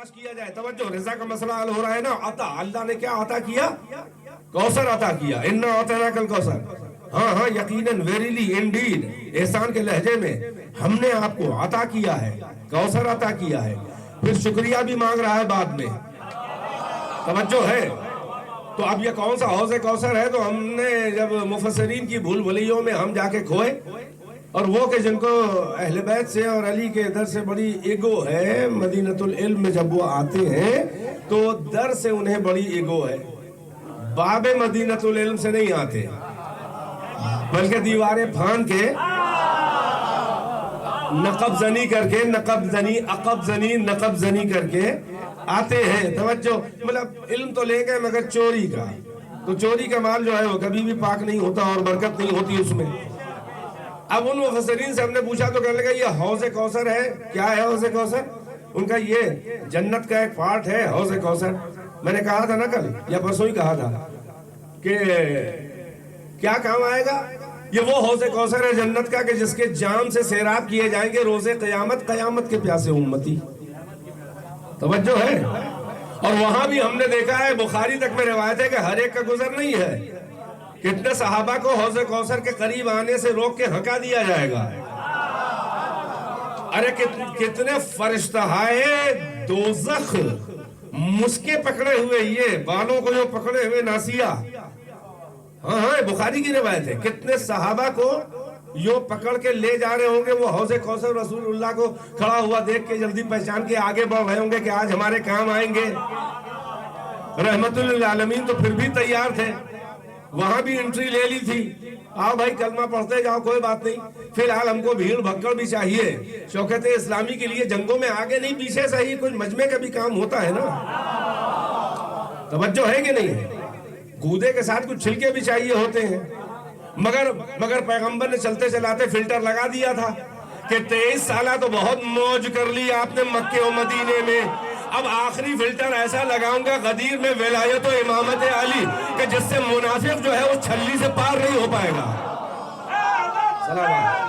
تلاش کیا جائے. توجہ, رضا کا مسئلہ حل ہو رہا ہے نا. عطا, اللہ نے کیا عطا کیا؟ کوثر عطا کیا. انا اعطیناک الکوثر. ہاں یقیناً, ویریلی, انڈیڈ, احسان کے لہجے میں ہم نے آپ کو عطا کیا ہے, کوثر عطا کیا ہے. پھر شکریہ بھی مانگ رہا ہے بعد میں. توجہ ہے. تو اب یہ کون سا حوض کوثر ہے؟ تو ہم نے جب مفسرین کی بھول بھلیوں میں ہم جا کے کھوئے, اور وہ کہ جن کو اہل بیت سے اور علی کے در سے بڑی ایگو ہے, مدینۃ العلم میں جب وہ آتے ہیں تو در سے انہیں بڑی ایگو ہے. باب مدینۃ العلم سے نہیں آتے, بلکہ دیواریں پھان کے, نقب زنی کر کے, نقب زنی, عقب زنی, نقب زنی کر کے آتے ہیں. توجہ, مطلب علم تو لے گئے مگر چوری کا. تو چوری کا مال جو ہے وہ کبھی بھی پاک نہیں ہوتا اور برکت نہیں ہوتی اس میں. اب ان مفسرین سے ہم نے پوچھا تو کہنے لگا یہ حوض کوثر ہے. کیا ہے حوض کوثر؟ ان کا یہ جنت کا ایک پارٹ ہے حوض کوثر. میں نے کہا تھا نا کل یا پرسوں ہی کہا تھا کہ کیا کام آئے گا. یہ وہ حوض کوثر ہے جنت کا کہ جس کے جام سے سیراب کیے جائیں گے روز قیامت, قیامت کے پیاسے امتی. توجہ ہے. اور وہاں بھی ہم نے دیکھا ہے, بخاری تک میں روایت ہے کہ ہر ایک کا گزر نہیں ہے. کتنے صحابہ کو حوض کوثر کے قریب آنے سے روک کے ہکا دیا جائے گا. ارے کتنے فرشتہائے دوزخ مسکے پکڑے ہوئے, یہ بالوں کو جو پکڑے ہوئے ناسیہ. ہاں بخاری کی روایت ہے. کتنے صحابہ کو یوں پکڑ کے لے جا رہے ہوں گے, وہ حوض کوثر رسول اللہ کو کھڑا ہوا دیکھ کے جلدی پہچان کے آگے بڑھ رہے ہوں گے کہ آج ہمارے کام آئیں گے. رحمت للعالمین تو پھر بھی تیار تھے, وہاں بھی انٹری لے لی تھی. آؤ بھائی کلمہ پڑھتے جاؤ, کوئی بات نہیں. فی الحال ہم کو بھیڑ بھگڑ بھی چاہیے. شوکت اسلامی کے لیے جنگوں میں آگے نہیں پیچھے صحیح, کچھ مجمع کا بھی کام ہوتا ہے نا. توجہ ہے کہ نہیں ہے؟ گودے کے ساتھ کچھ چھلکے بھی چاہیے ہوتے ہیں. مگر پیغمبر نے چلتے چلاتے فلٹر لگا دیا تھا کہ 23 سالہ تو بہت موج کر لی آپ نے مکے و مدینے میں. اب آخری فلٹر ایسا لگاؤں گا غدیر میں ولایت و امامت علی کہ جس سے منافق جو ہے وہ چھلی سے پار نہیں ہو پائے گا. سلام علیکم.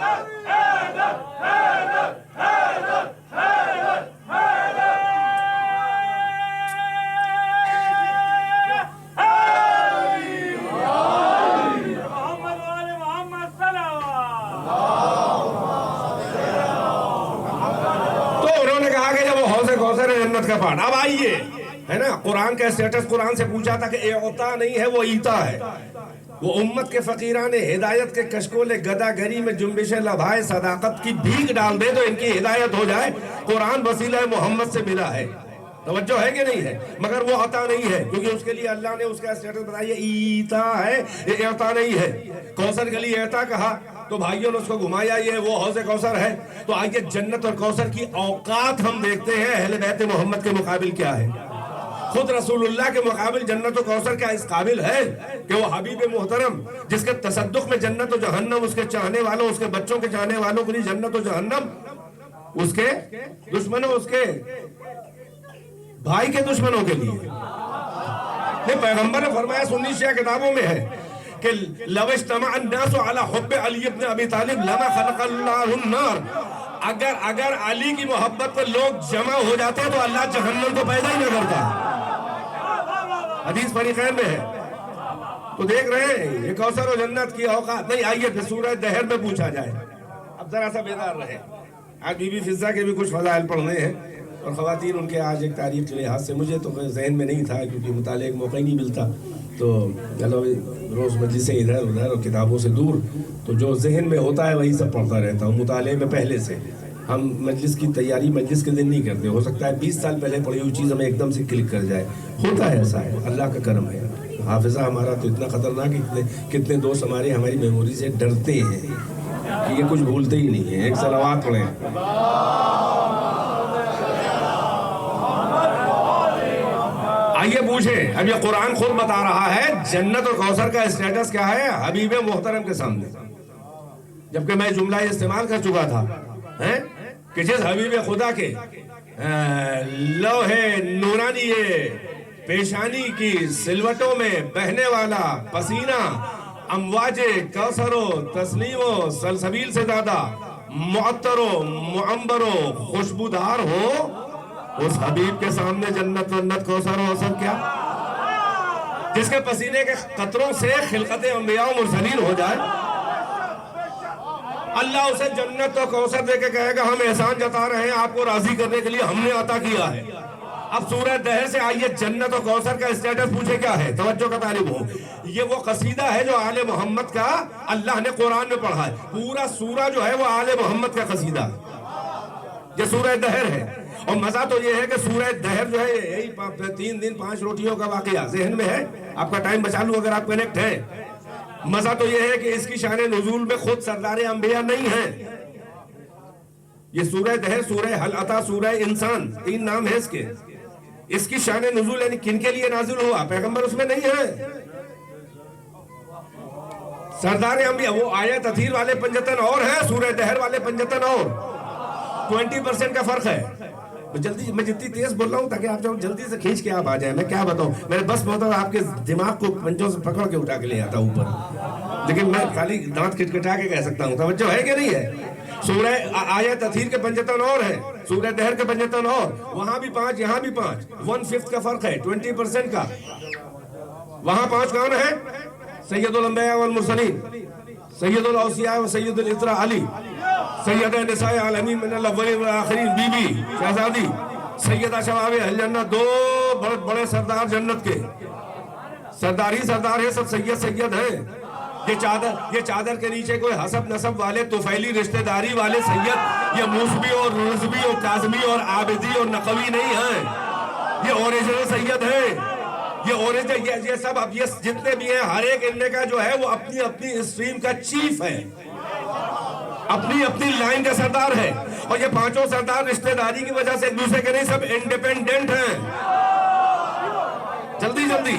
جنت کا پارٹ. اب آئیے, ہے نا, قرآن کا اسٹیٹس. قرآن سے پوچھا تھا کہ اعطا نہیں ہے, وہ ایتا ہے. وہ امت کے فقیران ہدایت کے کشکول گدا گری میں جنبش لبھائے صداقت کی بھیک ڈال دے تو ان کی ہدایت ہو جائے. قرآن وسیلہ محمد سے ملا ہے. توجہ ہے کہ نہیں ہے؟ مگر وہ عطا نہیں ہے, کیونکہ اس کے لیے اللہ نے اس کا اسٹیٹس بتایا ایتا ہے, یہ اعطا نہیں ہے. کوثر کے لیے اعطا کہا تو بھائیوں نے اس کو گھمایا, یہ وہ حوض کوثر ہے. تو آئیے جنت اور کوثر کی اوقات ہم دیکھتے ہیں اہل بیت محمد کے مقابل کیا ہے. خود رسول اللہ کے مقابل جنت و کوثر کیا اس قابل ہے کہ وہ حبیب محترم جس کے تصدق میں جنت و جہنم, اس کے چاہنے والوں, اس کے بچوں کے چاہنے والوں کے لیے جنت و جہنم, اس کے دشمنوں, اس کے بھائی کے دشمنوں کے لیے. پیغمبر نے فرمایا, سنی شیعہ کتابوں میں ہے کہ لو اجتمع الناس علی حب علی ابن ابی طالب لما خلق اللہ النار. اگر علی کی محبت پر لوگ جمع ہو جاتے تو اللہ جہنم کو پیدا ہی نہ کرتا. حدیث فریقین میں ہے. تو دیکھ رہے ہیں یہ کوثر و جنت کی اوقات نہیں. آئیے پھر سورہ دہر میں پوچھا جائے. اب ذرا سا بیدار رہے. آج بی بی فضہ کے بھی کچھ فضائل پڑھنے ہیں, اور خواتین ان کے آج ایک تاریخ کے لحاظ سے مجھے تو ذہن میں نہیں تھا کیونکہ مطالعے کا موقع ہی نہیں ملتا. تو چلو روز مجلس سے ادھر ادھر اور کتابوں سے دور, تو جو ذہن میں ہوتا ہے وہی سب پڑھتا رہتا ہوں مطالعے میں. پہلے سے ہم مجلس کی تیاری مجلس کے دن نہیں کرتے. ہو سکتا ہے 20 سال پہلے پڑھی ہوئی چیز ہمیں ایک دم سے کلک کر جائے. ہوتا ہے ایسا, ہے اللہ کا کرم ہے. حافظہ ہمارا تو اتنا خطرناک ہے, کتنے دوست ہمارے ہماری میموری سے ڈرتے ہیں کہ یہ کچھ بھولتے ہی نہیں ہیں. ایک صلوات پڑھیں. آئیے پوچھیں, اب یہ قرآن خود بتا رہا ہے جنت اور کوثر کا اسٹیٹس کیا ہے حبیب محترم کے سامنے. جبکہ میں جملہ استعمال کر چکا تھا کہ جس حبیب خدا کے لوح نورانی پیشانی کی سلوٹوں میں بہنے والا پسینہ امواج کوثر و تسنیم و سلسبیل سے زیادہ معطر و معنبر و خوشبودار ہو, اس حبیب کے سامنے جنت ونت کوثر و سب کیا، جس کے پسینے کے قطروں سے خلقت انبیاء و مرسلین ہو جائے، اللہ اسے جنت و کوثر دے کے کہے گا ہم احسان جتا رہے ہیں آپ کو راضی کرنے کے لیے، ہم نے عطا کیا ہے۔ اب سورہ دہر سے آئیے جنت و کوثر کا اسٹیٹس پوچھے کیا ہے، توجہ کا طالب ہو۔ یہ وہ قصیدہ ہے جو آل محمد کا اللہ نے قرآن میں پڑھا ہے، پورا سورہ جو ہے وہ آل محمد کا قصیدہ ہے، یہ سورہ دہر ہے۔ اور مزہ تو یہ ہے کہ سورہ دہر جو ہے یہی 3 دن 5 روٹیوں کا واقعہ ذہن میں ہے، آپ کا ٹائم بچا لوں اگر آپ کنیکٹ ہیں۔ مزہ تو یہ ہے کہ اس کی شان نزول میں خود سردار انبیاء نہیں ہیں۔ یہ سورہ دہر، سورہ حل عطا، سورہ انسان، 3 نام ہے اس کے۔ اس کی شان نزول یعنی کن کے لیے نازل ہوا، پیغمبر اس میں نہیں ہے، سردار انبیاء۔ وہ آیت اثیر والے پنجتن اور ہیں، سورہ دہر والے پنجتن اور، 20% کا فرق ہے۔ جلدی میں جتنی تیز بول رہا ہوں تاکہ آپ جلدی سے کھینچ کے آپ آ جائیں، میں کیا بتاؤں، میرے بس بہت آپ کے دماغ کو پنجوں سے پکڑ کے اٹھا کے لے آتا ہوں اوپر، لیکن میں خالی دانت کٹکٹا کے کہہ سکتا ہوں، توجہ ہے کہ نہیں ہے۔ سورہ آیت اثیر کے پنجتن اور ہے، سورہ دہر کے پنجتن اور، وہاں بھی 5 یہاں بھی 5، 1/5 کا فرق ہے، 20% کا۔ وہاں 5 کون ہے؟ سید الانبیاء والمرسلین، سید الاوصیاء و سید الاطراء علی، سید نساء عالمین من الاولین والآخرین بی بی شہزادی، سیدہ شباب اہل جنت، 2 بڑے سردار جنت کے، سردار ہی سردار ہے، سب سید سید ہیں۔ یہ چادر کے نیچے کوئی حسب نسب والے طفیلی رشتہ داری والے سید، یہ موسوی اور رضوی اور کاظمی اور عابدی اور نقوی نہیں ہیں، یہ اوریجنل سید ہیں، یہ اوریجنل، یہ سب اب یہ جتنے بھی ہیں ہر ایک اننے کا جو ہے وہ اپنی اپنی اسٹریم کا چیف ہے، اپنی اپنی لائن کا سردار ہے۔ اور یہ 5 سردار رشتہ داری کی وجہ سے ایک دوسرے کے نہیں، سب انڈیپینڈنٹ ہیں۔ جلدی جلدی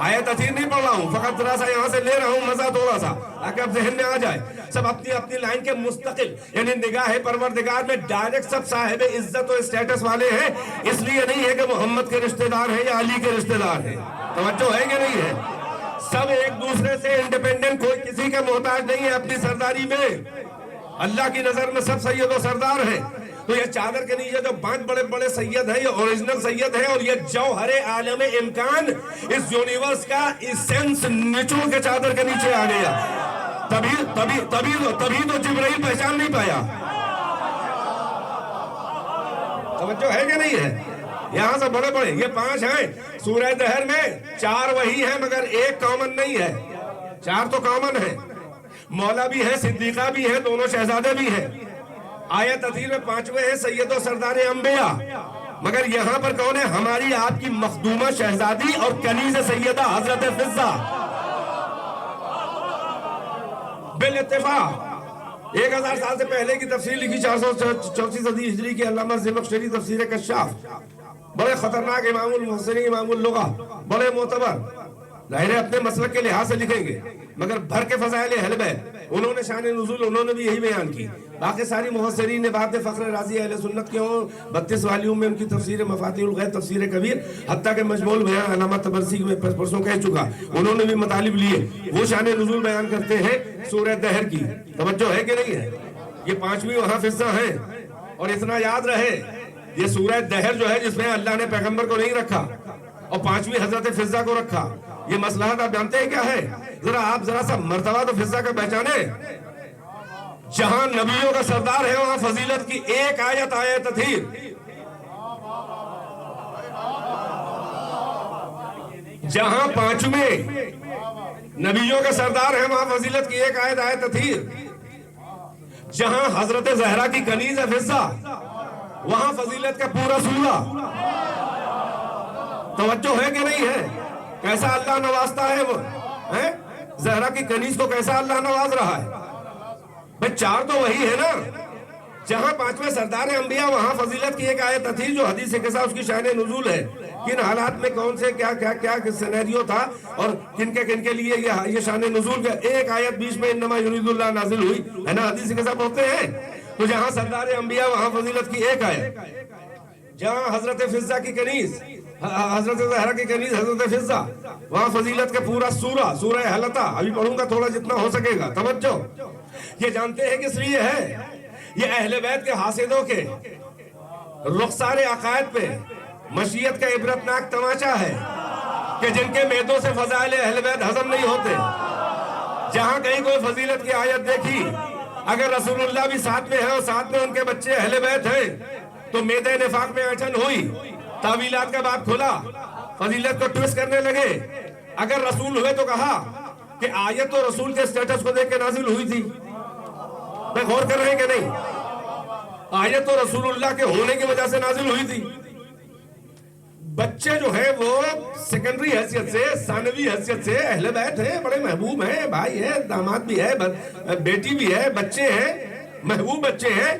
آیت اثیر نہیں پڑھ رہا ہوں، فقط ذرا سا یہاں سے لے رہا ہوں مزہ تھوڑا سا تاکہ اب ذہن میں آ جائے۔ سب اپنی اپنی لائن کے مستقل، یعنی نگاہ پروردگار میں ڈائریکٹ سب صاحب عزت و اسٹیٹس والے ہیں، اس لیے نہیں ہے کہ محمد کے رشتہ دار ہیں یا علی کے رشتہ دار ہیں، توجہ ہے کہ نہیں ہے۔ سب ایک دوسرے سے انڈیپینڈنٹ، کوئی کسی کا محتاج نہیں ہے اپنی سرداری میں، اللہ کی نظر میں سب سید و سردار ہیں۔ تو یہ چادر کے نیچے جو 5 بڑے بڑے سید ہیں، یہ اوریجنل سید ہیں، اور یہ جوہر عالم امکان، اس یونیورس کا ایسنس نچوڑ کے چادر کے نیچے آ گیا۔ تبھی تو جبرائیل پہچان نہیں پایا، توجہ ہے کہ نہیں ہے۔ یہاں سے بڑے بڑے یہ 5 ہیں، سورہ دہر میں 4 وہی ہیں مگر ایک کامن نہیں ہے، 4 تو کامن ہیں، مولا بھی ہے، صدیقہ بھی ہے، دونوں شہزادے بھی ہیں۔ آیت اثیر میں 5ویں ہیں سید و سردار انبیاء، مگر یہاں پر کون ہے؟ ہماری آپ کی مخدومہ شہزادی اور کنیز سیدہ حضرت فضہ، بالاتفاق 1000 سال سے پہلے کی تفسیر لکھی 434 صدی ہجری کی علامہ زمخشری تفسیر کشاف، بڑے خطرناک امام المحسنین، امام اللغہ، بڑے معتبر، ظاہر ہے اپنے مسلک کے لحاظ سے لکھیں گے، مگر بھر کے فضائل اہل بیت، انہوں نے شان نزول انہوں نے بھی یہی بیان کی۔ باقی ساری محسرین نے بعد فخر رازی اہل سنت کے ہوں 32 والیوم میں ان کی تفسیر مفاتیح الغیب، تفسیر کبیر، حتیٰ کہ مجموع بیان علامہ طبرسی میں پرسوں کہہ چکا، انہوں نے بھی مطالب لیے، وہ شان نزول بیان کرتے ہیں سورہ دہر کی، توجہ ہے کہ نہیں ہے۔ یہ 5ویں وہاں فضہ ہیں، اور اتنا یاد رہے یہ سورہ دہر جو ہے جس میں اللہ نے پیغمبر کو نہیں رکھا اور 5ویں حضرت فضہ کو رکھا، یہ مصلحت آپ جانتے ہیں کیا ہے؟ ذرا سا مرتبہ تو فضہ کا پہچانے۔ جہاں نبیوں کا سردار ہے وہاں فضیلت کی ایک آیت اثیر، جہاں 5ویں نبیوں کا سردار ہے وہاں فضیلت کی ایک آیت اثیر، جہاں حضرت زہرا کی کنیز ہے فضہ وہاں فضیلت کا پورا سورہ، توجہ ہے کہ نہیں ہے؟ کیسا اللہ نوازتا ہے وہ، زہرا کی کنیز کو کیسا اللہ نواز رہا ہے۔ بھئی 4 تو وہی ہے نا، جہاں 5ویں سردار انبیاء وہاں فضیلت کی ایک آیت تھی جو حدیث کے ساتھ اس کی شان نزول ہے، کن حالات میں کون سے کیا سینیریو تھا اور کن کے لیے یہ شان نزول کا ایک آیت بیچ میں انما یرید اللہ نازل ہوئی ہے نا، حدیث کے ساتھ پڑھتے ہیں۔ تو جہاں سردار انبیاء وہاں فضیلت کی ایک آیت، جہاں حضرت فضہ کی کنیز، حضرت زہرا کی کنیز حضرت فضہ وہاں فضیلت کا پورا سورہ حلطہ، ابھی پڑھوں گا تھوڑا جتنا ہو سکے گا، توجہ۔ یہ جانتے ہیں کس لیے ہے؟ یہ اہل بیت کے حاسدوں کے رخسار عقائد پہ مشیت کا عبرتناک تماشا ہے کہ جن کے میدوں سے فضائل اہل بیت ہضم نہیں ہوتے. جہاں کہیں کوئی فضیلت کی آیت دیکھی, اگر رسول اللہ بھی ساتھ میں ہیں اور ساتھ میں ان کے بچے اہل بیت ہیں, تو میدہ نفاق میں اچھن ہوئی, تعویلات کا باب کھلا, فضیلت کو ٹویسٹ کرنے لگے. اگر رسول ہوئے تو کہا کہ آیت تو رسول کے سٹیٹس کو دیکھ کے نازل ہوئی تھی. میں غور کر رہے ہیں کہ نہیں؟ آیت تو رسول اللہ کے ہونے کی وجہ سے نازل ہوئی تھی. بچے جو ہیں وہ سیکنڈری حیثیت سے, ثانوی حیثیت سے اہل بیت ہیں, بڑے محبوب ہیں, بھائی ہے, داماد بھی ہے, بیٹی بھی ہے, بچے ہیں, محبوب بچے ہیں.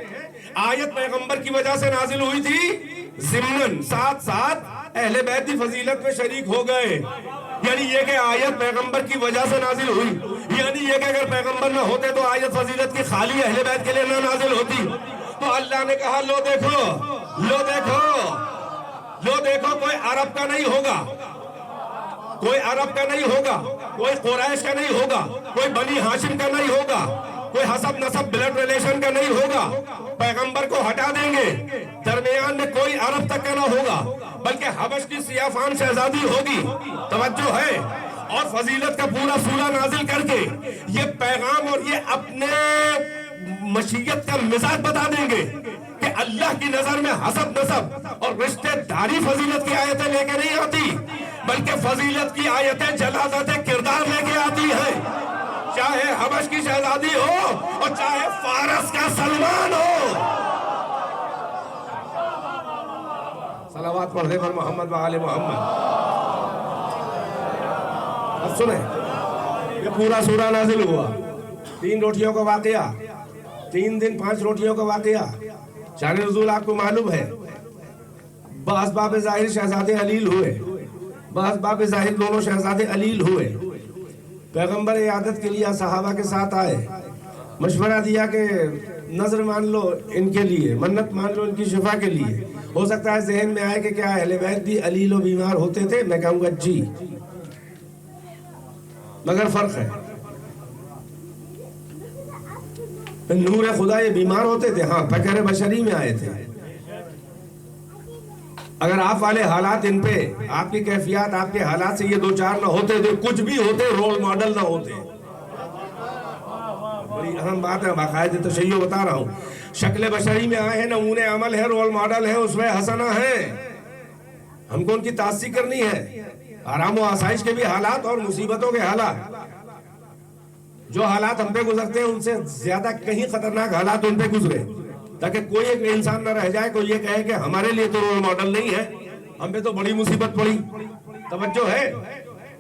آیت پیغمبر کی وجہ سے نازل ہوئی تھی, ضمناً ساتھ ساتھ اہل بیت بھی فضیلت میں شریک ہو گئے. یعنی یہ کہ آیت پیغمبر کی وجہ سے نازل ہوئی, یعنی یہ کہ اگر پیغمبر نہ ہوتے تو آیت فضیلت کی خالی اہل بیت کے لیے نہ نازل ہوتی. تو اللہ نے کہا لو دیکھو, لو دیکھو, لو دیکھو, کوئی عرب کا نہیں ہوگا, کوئی عرب کا نہیں ہوگا, کوئی قریش کا نہیں ہوگا, کوئی بنی ہاشم کا نہیں ہوگا, کوئی حسب نسب بلڈ ریلیشن کا نہیں ہوگا. پیغمبر کو ہٹا دیں گے, درمیان میں کوئی عرب تک کا نہ ہوگا, بلکہ حبش کی سیاہ فام شہزادی ہوگی. توجہ ہے. اور فضیلت کا پورا سورہ نازل کر کے یہ پیغام اور یہ اپنے مشیت کا مزاج بتا دیں گے کہ اللہ کی نظر میں حسب نسب اور رشتہ داری فضیلت کی آیتیں لے کے نہیں آتی, بلکہ فضیلت کی آیتیں جلازت کردار لے کے آتی ہیں. چاہے حبش کی شہزادی ہو اور چاہے فارس کا سلمان ہو. صلوات پڑھ دے پر محمد و آل محمد. اب سنیں, یہ پورا سورہ نازل ہوا, 3 روٹیوں کا واقعہ, 3 دن 5 روٹیوں کا واقعہ. شان نزول آپ کو معلوم ہے. بعض باب ظاہر شہزادے علیل ہوئے, بعض باب ظاہر دونوں شہزادے علیل ہوئے. پیغمبر عیادت کے لیے صحابہ کے ساتھ آئے, مشورہ دیا کہ نظر مان لو ان کے لیے, منت مان لو ان کی شفا کے لیے. ہو سکتا ہے ذہن میں آئے کہ کیا اہل بیت بھی علیل و بیمار ہوتے تھے؟ میں کہوں گا جی, مگر فرق ہے. نور خدا یہ بیمار ہوتے تھے, ہاں فکر بشری میں آئے تھے. اگر آپ والے حالات ان پہ, آپ کی کیفیات, آپ کے حالات سے یہ 2-4 نہ ہوتے تھے, کچھ بھی ہوتے, رول ماڈل نہ ہوتے. بڑی اہم بات ہے, باقاعدہ تشیع بتا رہا ہوں. شکل بشری میں آئے ہیں, نمونے عمل ہے, رول ماڈل ہے, اسوہ حسنہ ہے. ہم کو ان کی تعصیب کرنی ہے. آرام و آسائش کے بھی حالات اور مصیبتوں کے حالات, جو حالات ہم پہ گزرتے ہیں ان سے زیادہ کہیں خطرناک حالات ان پہ گزرے, تاکہ کوئی ایک انسان نہ رہ جائے کوئی یہ کہے کہ ہمارے لیے تو رول ماڈل نہیں ہے, ہم پہ تو بڑی مصیبت پڑی. توجہ ہے.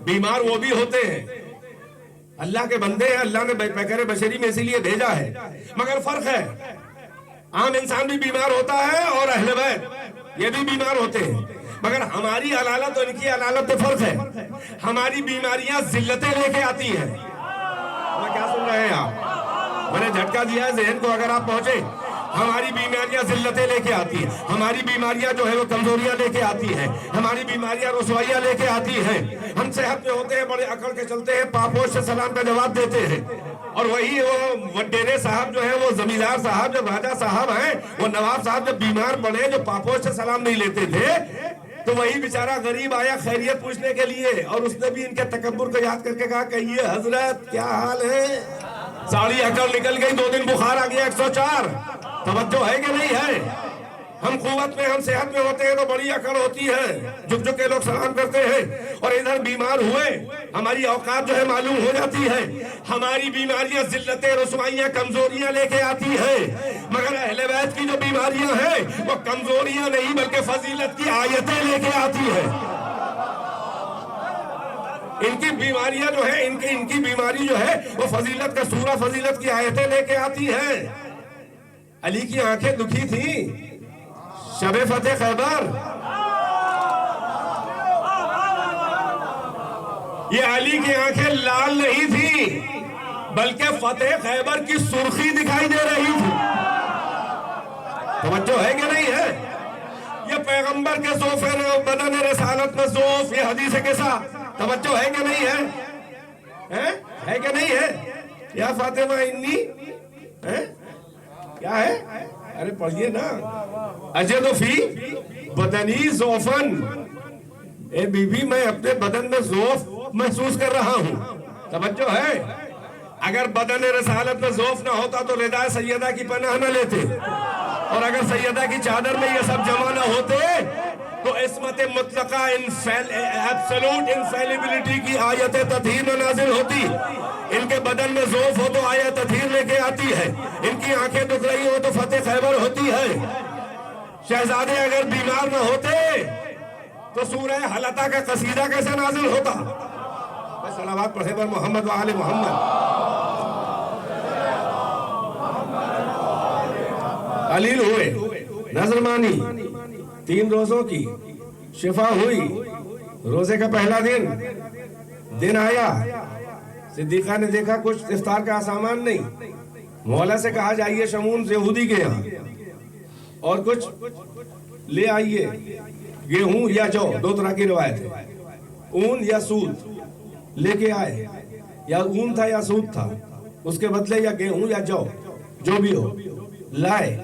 بیمار وہ بھی ہوتے ہیں, اللہ کے بندے ہیں, اللہ نے پیکر بشری میں اسی لیے بھیجا ہے. مگر فرق ہے, عام انسان بھی بیمار ہوتا ہے اور اہل بیت یہ بھی بیمار ہوتے ہیں. مگر ہماری علالت اور ان کی علالت میں فرق ہے. ہماری بیماریاں ذلتیں لے کے آتی ہیں. کیا سن رہے ہیں آپ؟ میں نے جھٹکا دیا ہے ذہن کو, اگر آپ پہنچے. ہماری بیماریاں ذلتیں لے کے آتی ہیں, ہماری بیماریاں جو ہے وہ کمزوریاں لے کے آتی ہیں, ہماری بیماریاں رسوائیاں لے کے آتی ہیں. ہم صحت میں ہوتے ہیں, بڑے اکڑ کے چلتے ہیں, پاپوش سے سلام کا جواب دیتے ہیں, اور وہی وہ ڈیرے صاحب جو ہے, وہ زمیندار صاحب, جب راجہ صاحب ہیں, وہ نواب صاحب جب بیمار پڑے, جو پاپوش سے سلام نہیں لیتے تھے, تو وہی بیچارہ غریب آیا خیریت پوچھنے کے لیے, اور اس نے بھی ان کے تکبر کو یاد کر کے کہا کہیے حضرت کیا حال ہے. ساڑی اکڑ نکل گئی, 2 دن بخار آ گیا 104. توجہ ہے کہ نہیں ہے؟ ہم قوت میں, ہم صحت میں ہوتے ہیں تو بڑی اکڑ ہوتی ہے, جھک جھک کے لوگ سلام کرتے ہیں, اور ادھر بیمار ہوئے ہماری اوقات جو ہے معلوم ہو جاتی ہے. ہماری بیماریاں ذلتیں, رسوائیاں, کمزوریاں لے کے آتی ہیں. مگر اہل بیت کی جو بیماریاں ہیں وہ کمزوریاں نہیں بلکہ فضیلت کی آیتیں لے کے آتی ہیں. ان کی بیماریاں جو ہے, ان کی بیماری جو ہے وہ فضیلت کا سورہ, فضیلت کی آیتیں لے کے آتی ہیں. علی کی آنکھیں دکھی تھیں شب فتح خیبر. یہ علی کی آنکھیں لال نہیں تھی بلکہ فتح خیبر کی سرخی دکھائی دے رہی تھی. توجہ ہے کہ نہیں ہے؟ یہ پیغمبر کے ذوف بدن رسالت میں ذوف, یہ حدیث کے ساتھ. توجہ ہے کہ نہیں ہے؟ ہے کہ نہیں ہے؟ یا فاطمہ انی, کیا ہے ارے پڑھیے نا. اجد فی بدنی ضعفن، اے بی بی میں اپنے بدن میں ضعف محسوس کر رہا ہوں. توجہ ہے، اگر بدن رسالت میں ضعف نہ ہوتا تو رضا سیدہ کی پناہ نہ لیتے، اور اگر سیدہ کی چادر میں یہ سب جمع نہ ہوتے تو عصمت مطلقہ ایبسولوٹ انفیلیبلٹی کی آیت تطہیر نہ نازل ہوتی. ان کے بدن میں ضعف ہو تو آیت تطہیر لے کے آتی ہے، ان کی آنکھیں دکھ رہی ہو تو فتح خیبر ہوتی ہے. شہزادے اگر بیمار نہ ہوتے تو سورہ حلقہ کا قصیدہ کیسے نازل ہوتا؟ صلوات پڑھے بر محمد و آل محمد. علیل ہوئے، نظر مانی، 3 روزوں کی شفا ہوئی. روزے کا پہلا دن آیا، صدیقہ نے دیکھا کچھ افطار کا سامان نہیں. مولا سے کہا جائیے شمون یہودی کے یہاں اور کچھ لے آئیے، گیہوں یا جو، 2 طرح کی روایت ہے، اون یا سود. لے کے آئے، یا اون تھا یا سود تھا، اس کے بدلے یا گیہوں یا جو بھی ہو لائے.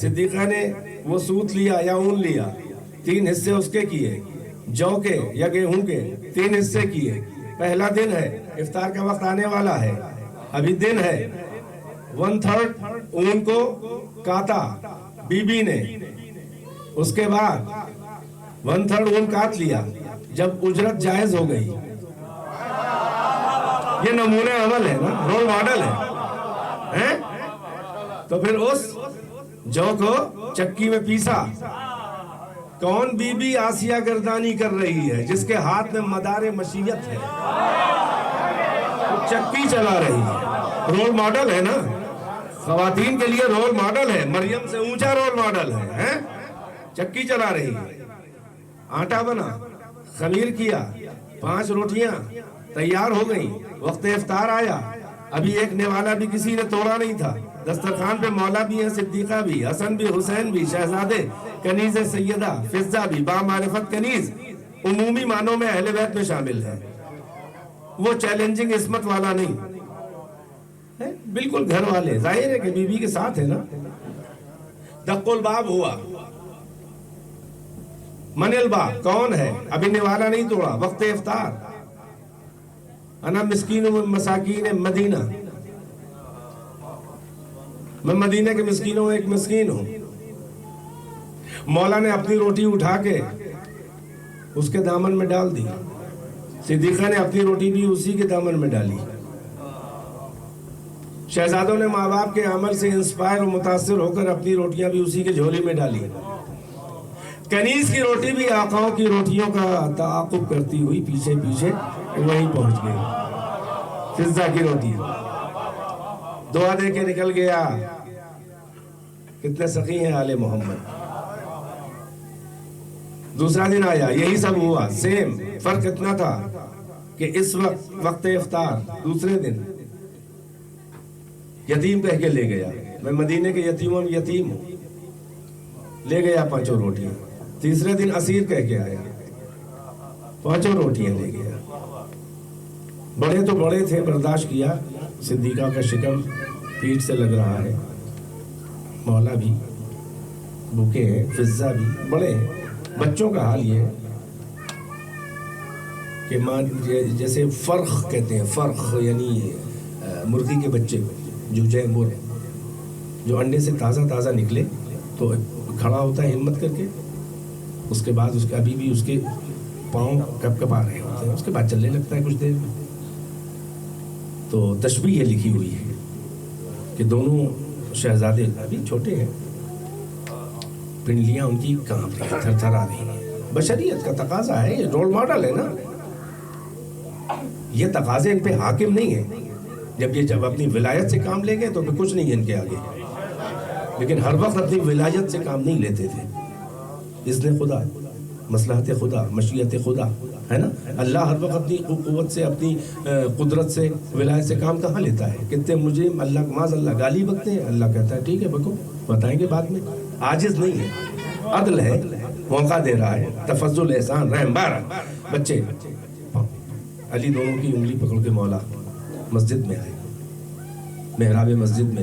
صدیقہ نے وہ سود لیا یا اون لیا، 3 حصے اس کے کیے، جو کے یا گیہوں کے 3 حصے کیے. پہلا دن ہے، افطار کا وقت آنے والا ہے، ابھی دن ہے. 1/3 اون کو کاتا بی بی نے، اس کے بعد 1/3 اون کاٹ لیا. جب اجرت جائز ہو گئی، یہ نمونہ عمل ہے نا، رول ماڈل ہے، تو پھر اس جو کو چکی میں پیسا. کون بی بی آسیہ گردانی کر رہی ہے جس کے ہاتھ میں مدار مشیت ہے، چکی چلا رہی ہے. رول ماڈل ہے نا، خواتین کے لیے رول ماڈل ہے، مریم سے اونچا رول ماڈل ہے. چکی چلا رہی ہے. آٹا بنا، خمیر کیا، 5 روٹیاں تیار ہو گئیں. وقت افطار آیا، ابھی ایک نوالا بھی کسی نے توڑا نہیں تھا. دسترخوان پہ مولا بھی ہیں، صدیقہ بھی، حسن بھی، حسین بھی، شہزادے، کنیز سیدہ، فضہ بھی، با معرفت کنیز. عمومی معنوں میں اہل بیت میں شامل ہے، وہ چیلنجنگ عصمت والا نہیں، بالکل گھر والے. ظاہر ہے کہ بی بی کے ساتھ ہے نا. دق الباب ہوا، من الباب، کون ہے؟ ابھی نوالا نہیں توڑا، وقت افطار. انا مسکین و مساکین مدینہ، میں مدینہ کے مسکینوں میں ایک مسکین ہوں. مولا نے اپنی روٹی اٹھا کے اس کے دامن میں ڈال دی. صدیقہ نے اپنی روٹی بھی اسی کے دامن میں ڈالی. شہزادوں نے ماں باپ کے عمل سے انسپائر و متاثر ہو کر اپنی روٹیاں بھی اسی کے جھولی میں ڈالی. کنیز کی روٹی بھی آقاؤں کی روٹیوں کا تعاقب کرتی ہوئی پیچھے پیچھے وہیں پہنچ گئی. فضہ کی روٹی دعا دے کے نکل گیا. کتنے سخی ہیں آل محمد. دوسرا دن آیا، یہی سب ہوا، سیم. فرق اتنا تھا کہ اس وقت افطار دوسرے دن یتیم کہہ کے لے گیا. میں مدینے کے یتیموں میں یتیم ہوں. لے گیا 5 روٹیاں. تیسرے دن اسیر کہہ کے آیا، 5 روٹیاں لے گیا. بڑے تو بڑے تھے، برداشت کیا. صدیقہ کا شکم پیٹ سے لگ رہا ہے، مولا بھی بھوکے ہیں، فضہ بھی بڑے ہیں. بچوں کا حال یہ ہے کہ ماں جیسے فرخ کہتے ہیں، فرخ یعنی مرغی کے بچے جو جو انڈے سے تازہ نکلے تو کھڑا ہوتا ہے ہمت کر کے، اس کے بعد اس کے ابھی بھی اس کے پاؤں کپ آ رہے ہوتے ہیں، اس کے بعد چلنے لگتا ہے کچھ دیر میں. تو تشبیہ یہ لکھی ہوئی ہے کہ دونوں شہزادے ابھی چھوٹے ہیں، پنڈلیاں ان کی کانپ رہی، تھر تھر آ رہی ہیں. بشریت کا تقاضا ہے، یہ رول ماڈل ہے نا. یہ تقاضے ان پہ حاکم نہیں ہیں. جب اپنی ولایت سے کام لیں گے تو پھر کچھ نہیں ہے ان کے آگے، لیکن ہر وقت اپنی ولایت سے کام نہیں لیتے تھے. اذن خدا، مصلحت خدا، مشیت خدا ہے نا. اللہ ہر وقت اپنی قوت سے، اپنی قدرت سے، ولایت سے کام کہاں لیتا ہے. کتنے مجرم اللہ معاذ اللہ گالی بکتے ہیں، اللہ کہتا ہے ٹھیک ہے بکو، بتائیں گے بعد میں. عاجز نہیں ہے، عدل ہے، موقع دے رہا ہے، تفضل، احسان، رحم. بارہ بچے علی دونوں کی انگلی پکڑ کے مولا مسجد میں آئے، محراب مسجد میں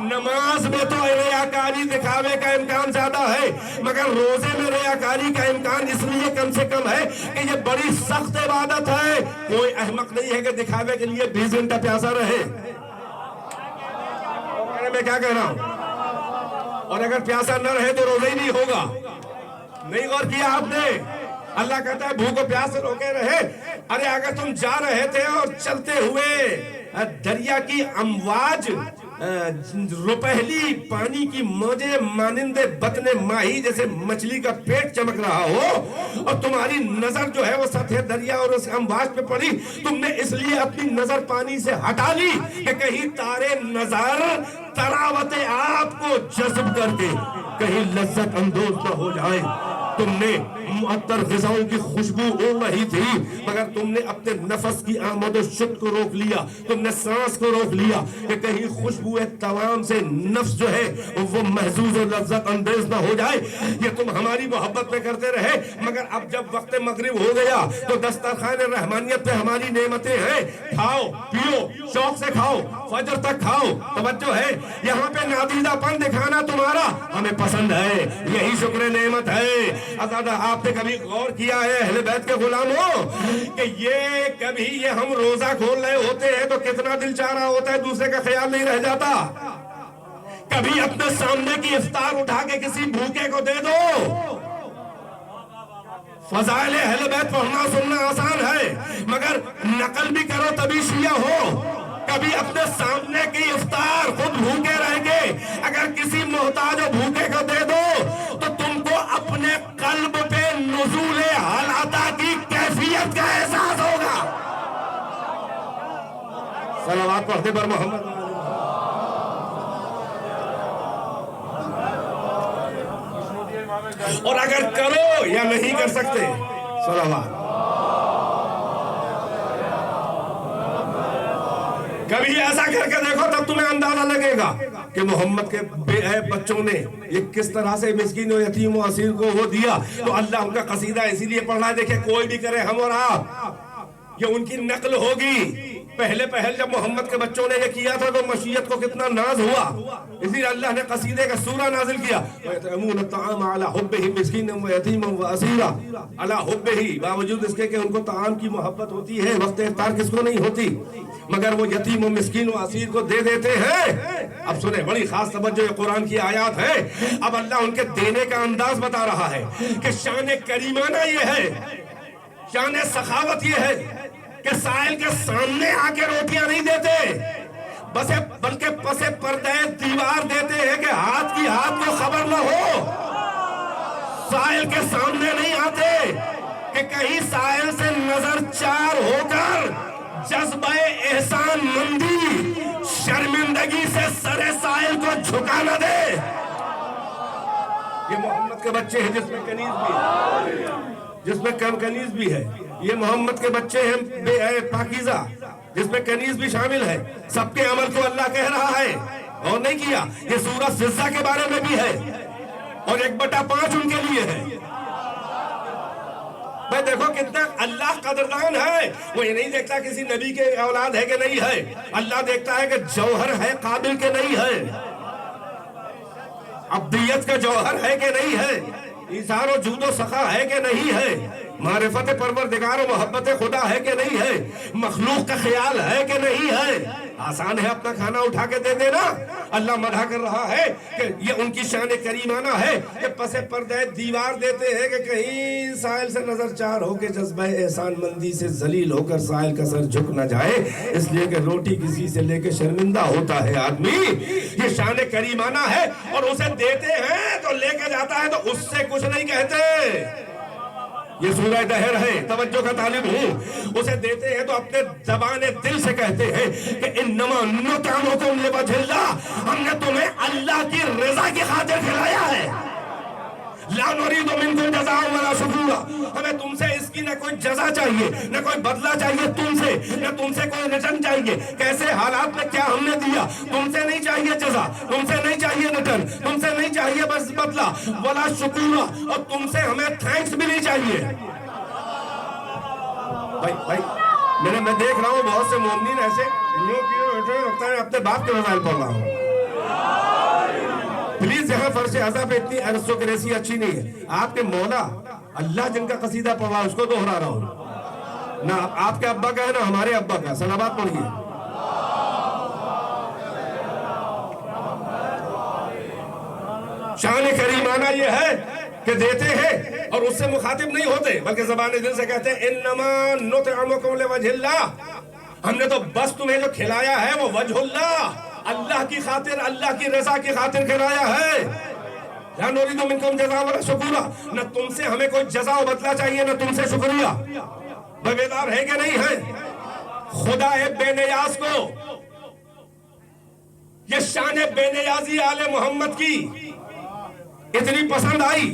نماز میں تو ریاکاری دکھاوے کا امکان زیادہ ہے، مگر روزے میں ریاکاری کا امکان اس لیے کم سے کم ہے کہ یہ بڑی سخت عبادت ہے۔ کوئی احمق نہیں ہے کہ دکھاوے کے لیے 20 گھنٹہ پیاسا رہے۔ میں کیا کہہ رہا ہوں؟ اور اگر پیاسا نہ رہے تو روزہ ہی نہیں ہوگا۔ نہیں غور کیا آپ نے؟ اللہ کہتا ہے بھوک و پیاس سے روکے رہے۔ ارے اگر تم جا رہے تھے اور چلتے ہوئے دریا کی امواج روپہلی پانی کی موجیں مانند بطن ماہی جیسے مچھلی کا پیٹ چمک رہا ہو، اور تمہاری نظر جو ہے وہ سطح دریا اور اس امواج پہ پڑی، تم نے اس لیے اپنی نظر پانی سے ہٹا لی کہ کہیں تارے نظر تراوت آپ کو جذب کر کے کہیں لذت اندوز نہ ہو جائے۔ تم نے معطر غذاؤں کی خوشبو اڑ رہی تھی، مگر تم نے اپنے نفس کی آمد و شد کو روک لیا، تم نے سانس کو روک لیا کہ کہیں خوشبو توام سے نفس جو ہے وہ محظوظ و لذت اندیز نہ ہو جائے۔ یہ تم ہماری محبت میں کرتے رہے، مگر اب جب وقت مغرب ہو گیا تو دسترخوان رحمانیت پہ ہماری نعمتیں ہیں، کھاؤ پیو، شوق سے کھاؤ، فجر تک کھاؤ۔ توجہ ہے، یہاں پہ نادیدہ پن دکھانا تمہارا ہمیں پسند ہے، یہی شکر نعمت ہے۔ ازادہ آپ نے کبھی غور کیا ہے اہل بیت کے غلاموں کہ یہ کبھی یہ ہم روزہ کھول رہے ہوتے ہیں تو کتنا دل چاہ رہا ہوتا ہے، دوسرے کا خیال نہیں رہ جاتا؟ کبھی اپنے سامنے کی افطار اٹھا کے کسی بھوکے کو دے دو۔ فضائل اہل بیت پڑھنا سننا آسان ہے، مگر نقل بھی کرو تبھی شیعہ ہو۔ کبھی اپنے سامنے کی افطار خود بھوکے رہ کے اگر کسی محتاج و بھوکے کو دے دو تو تم کو اپنے قلب پہ نزول حالاتہ کی کیفیت کا احساس ہوگا۔ صلوات پڑھتے پر محمد۔ اور اگر کرو یا نہیں کر سکتے، صلوات۔ کبھی ایسا کر کے دیکھو تب تمہیں اندازہ لگے گا کہ محمد کے بے عیب بچوں نے یہ کس طرح سے مسکین و یتیم و اسیر کو وہ دیا۔ تو اللہ ان کا قصیدہ اسی لیے پڑھ رہا ہے، دیکھیں کوئی بھی کرے ہم اور آپ، یہ ان کی نقل ہوگی۔ پہلے جب محمد کے بچوں نے یہ کیا تھا تو مشیت کو کتنا ناز ہوا، اسی لیے اللہ نے قصیدے کا سورہ نازل کیا، وَيَطْعِمُونَ الطَّعَامَ عَلَى حُبِّهِ مِسْكِينًا وَيَتِيمًا وَأَسِيرًا عَلَى حُبِّهِ، باوجود اس کے کہ ان کو طعام کی محبت ہوتی ہے، وقت افطار کس کو نہیں ہوتی، مگر وہ یتیم و مسکین و اسیر کو دے دیتے ہیں۔ اب سنیں، بڑی خاص توجہ یہ قرآن کی آیات ہے۔ اب اللہ ان کے دینے کا انداز بتا رہا ہے کہ شان کریمانہ یہ ہے، شان سخاوت یہ ہے کہ سائل کے سامنے آ کے روٹیاں نہیں دیتے، بلکہ پس پردے دیوار دیتے ہیں کہ ہاتھ کی ہاتھ کو خبر نہ ہو۔ سائل کے سامنے نہیں آتے کہ کہیں سائل سے نظر چار ہو کر جذبہ احسان مندی شرمندگی سے سر سائل کو جھکا نہ دے۔ یہ محمد کے بچے ہیں جس میں کنیز بھی ہے، جس میں کم کنیز بھی ہے۔ یہ محمد کے بچے ہیں بے عیب پاکیزہ، جس میں کنیز بھی شامل ہے۔ سب کے عمل کو اللہ کہہ رہا ہے، اور نہیں کیا۔ یہ سورہ سجدہ کے بارے میں بھی ہے، اور 1/5 ان کے لیے ہے۔ میں دیکھو کتنا اللہ قدردان ہے، وہ یہ نہیں دیکھتا کسی نبی کے اولاد ہے کہ نہیں ہے، اللہ دیکھتا ہے کہ جوہر ہے قابل کے نہیں ہے، عبدیت کا جوہر ہے کہ نہیں ہے، ایثار و جود و سخا ہے کہ نہیں ہے، معرفت پروردگار و محبت خدا ہے کہ نہیں ہے، مخلوق کا خیال ہے کہ نہیں ہے۔ آسان ہے اپنا کھانا اٹھا کے دے دینا۔ اللہ مدح کر رہا ہے کہ یہ ان کی شان کریمانہ ہے کہ پس پردے دیوار دیتے ہیں کہ کہیں سائل سے نظر چار ہو کے جذبہ احسان مندی سے ذلیل ہو کر سائل کا سر جھک نہ جائے، اس لیے کہ روٹی کسی سے لے کے شرمندہ ہوتا ہے آدمی۔ یہ شان کریمانہ ہے، اور اسے دیتے ہیں تو لے کے جاتا ہے تو اس سے کچھ نہیں کہتے۔ یہ سورہ دہر ہے، توجہ کا طالب ہوں۔ اسے دیتے ہیں تو اپنے زبان دل سے کہتے ہیں کہ انما نطعمکم لوجہ اللہ، ہم نے تمہیں اللہ کی رضا کی خاطر کھلایا ہے۔ لا نريد منکم جزاء ولا شکورا، ہمیں تم سے اس کی نہ کوئی جزا چاہیے، نہ کوئی بدلہ چاہیے تم سے، نہ تم سے کوئی ریٹرن چاہیے۔ کیسے حالات میں کیا ہم نے دیا، تم سے نہیں چاہیے جزا، تم سے نہیں چاہیے ریٹرن، تم سے نہیں چاہیے بس بدلہ ولا شکورا، اور تم سے ہمیں تھینکس بھی نہیں چاہیے۔ بھائی میں دیکھ رہا ہوں بہت سے مومنین ایسے یوں کیوں بیٹھے لگتا ہے اپنے باپ کے مسائل پڑھ رہا ہوں۔ پلیز یہاں فرش اعضا پہ اتنی ایرسٹوکریسی اچھی نہیں ہے. آپ کے مولا اللہ جن کا قصیدہ پڑھا اس کو دوہرا رہا ہوں نہ آپ کے ابا کا ہے نہ ہمارے ابا کا. صلوات پڑھیے. شان کریمانہ یہ ہے کہ دیتے ہیں اور اس سے مخاطب نہیں ہوتے بلکہ زبان دل سے کہتے ہیں انما نطعمکم لوجہ اللہ. ہم نے تو بس تمہیں جو کھلایا ہے وہ وجہ اللہ کی خاطر, اللہ کی رضا کی خاطر کھلایا ہے. لا نريد منکم جزاء ولا شکورا. نہ تم سے ہمیں کوئی جزا و بدلہ چاہیے نہ تم سے شکریہ. بیدار ہے کہ نہیں ہے؟ خدا بے نیاز کو یہ شان بے نیازی آل محمد کی اتنی پسند آئی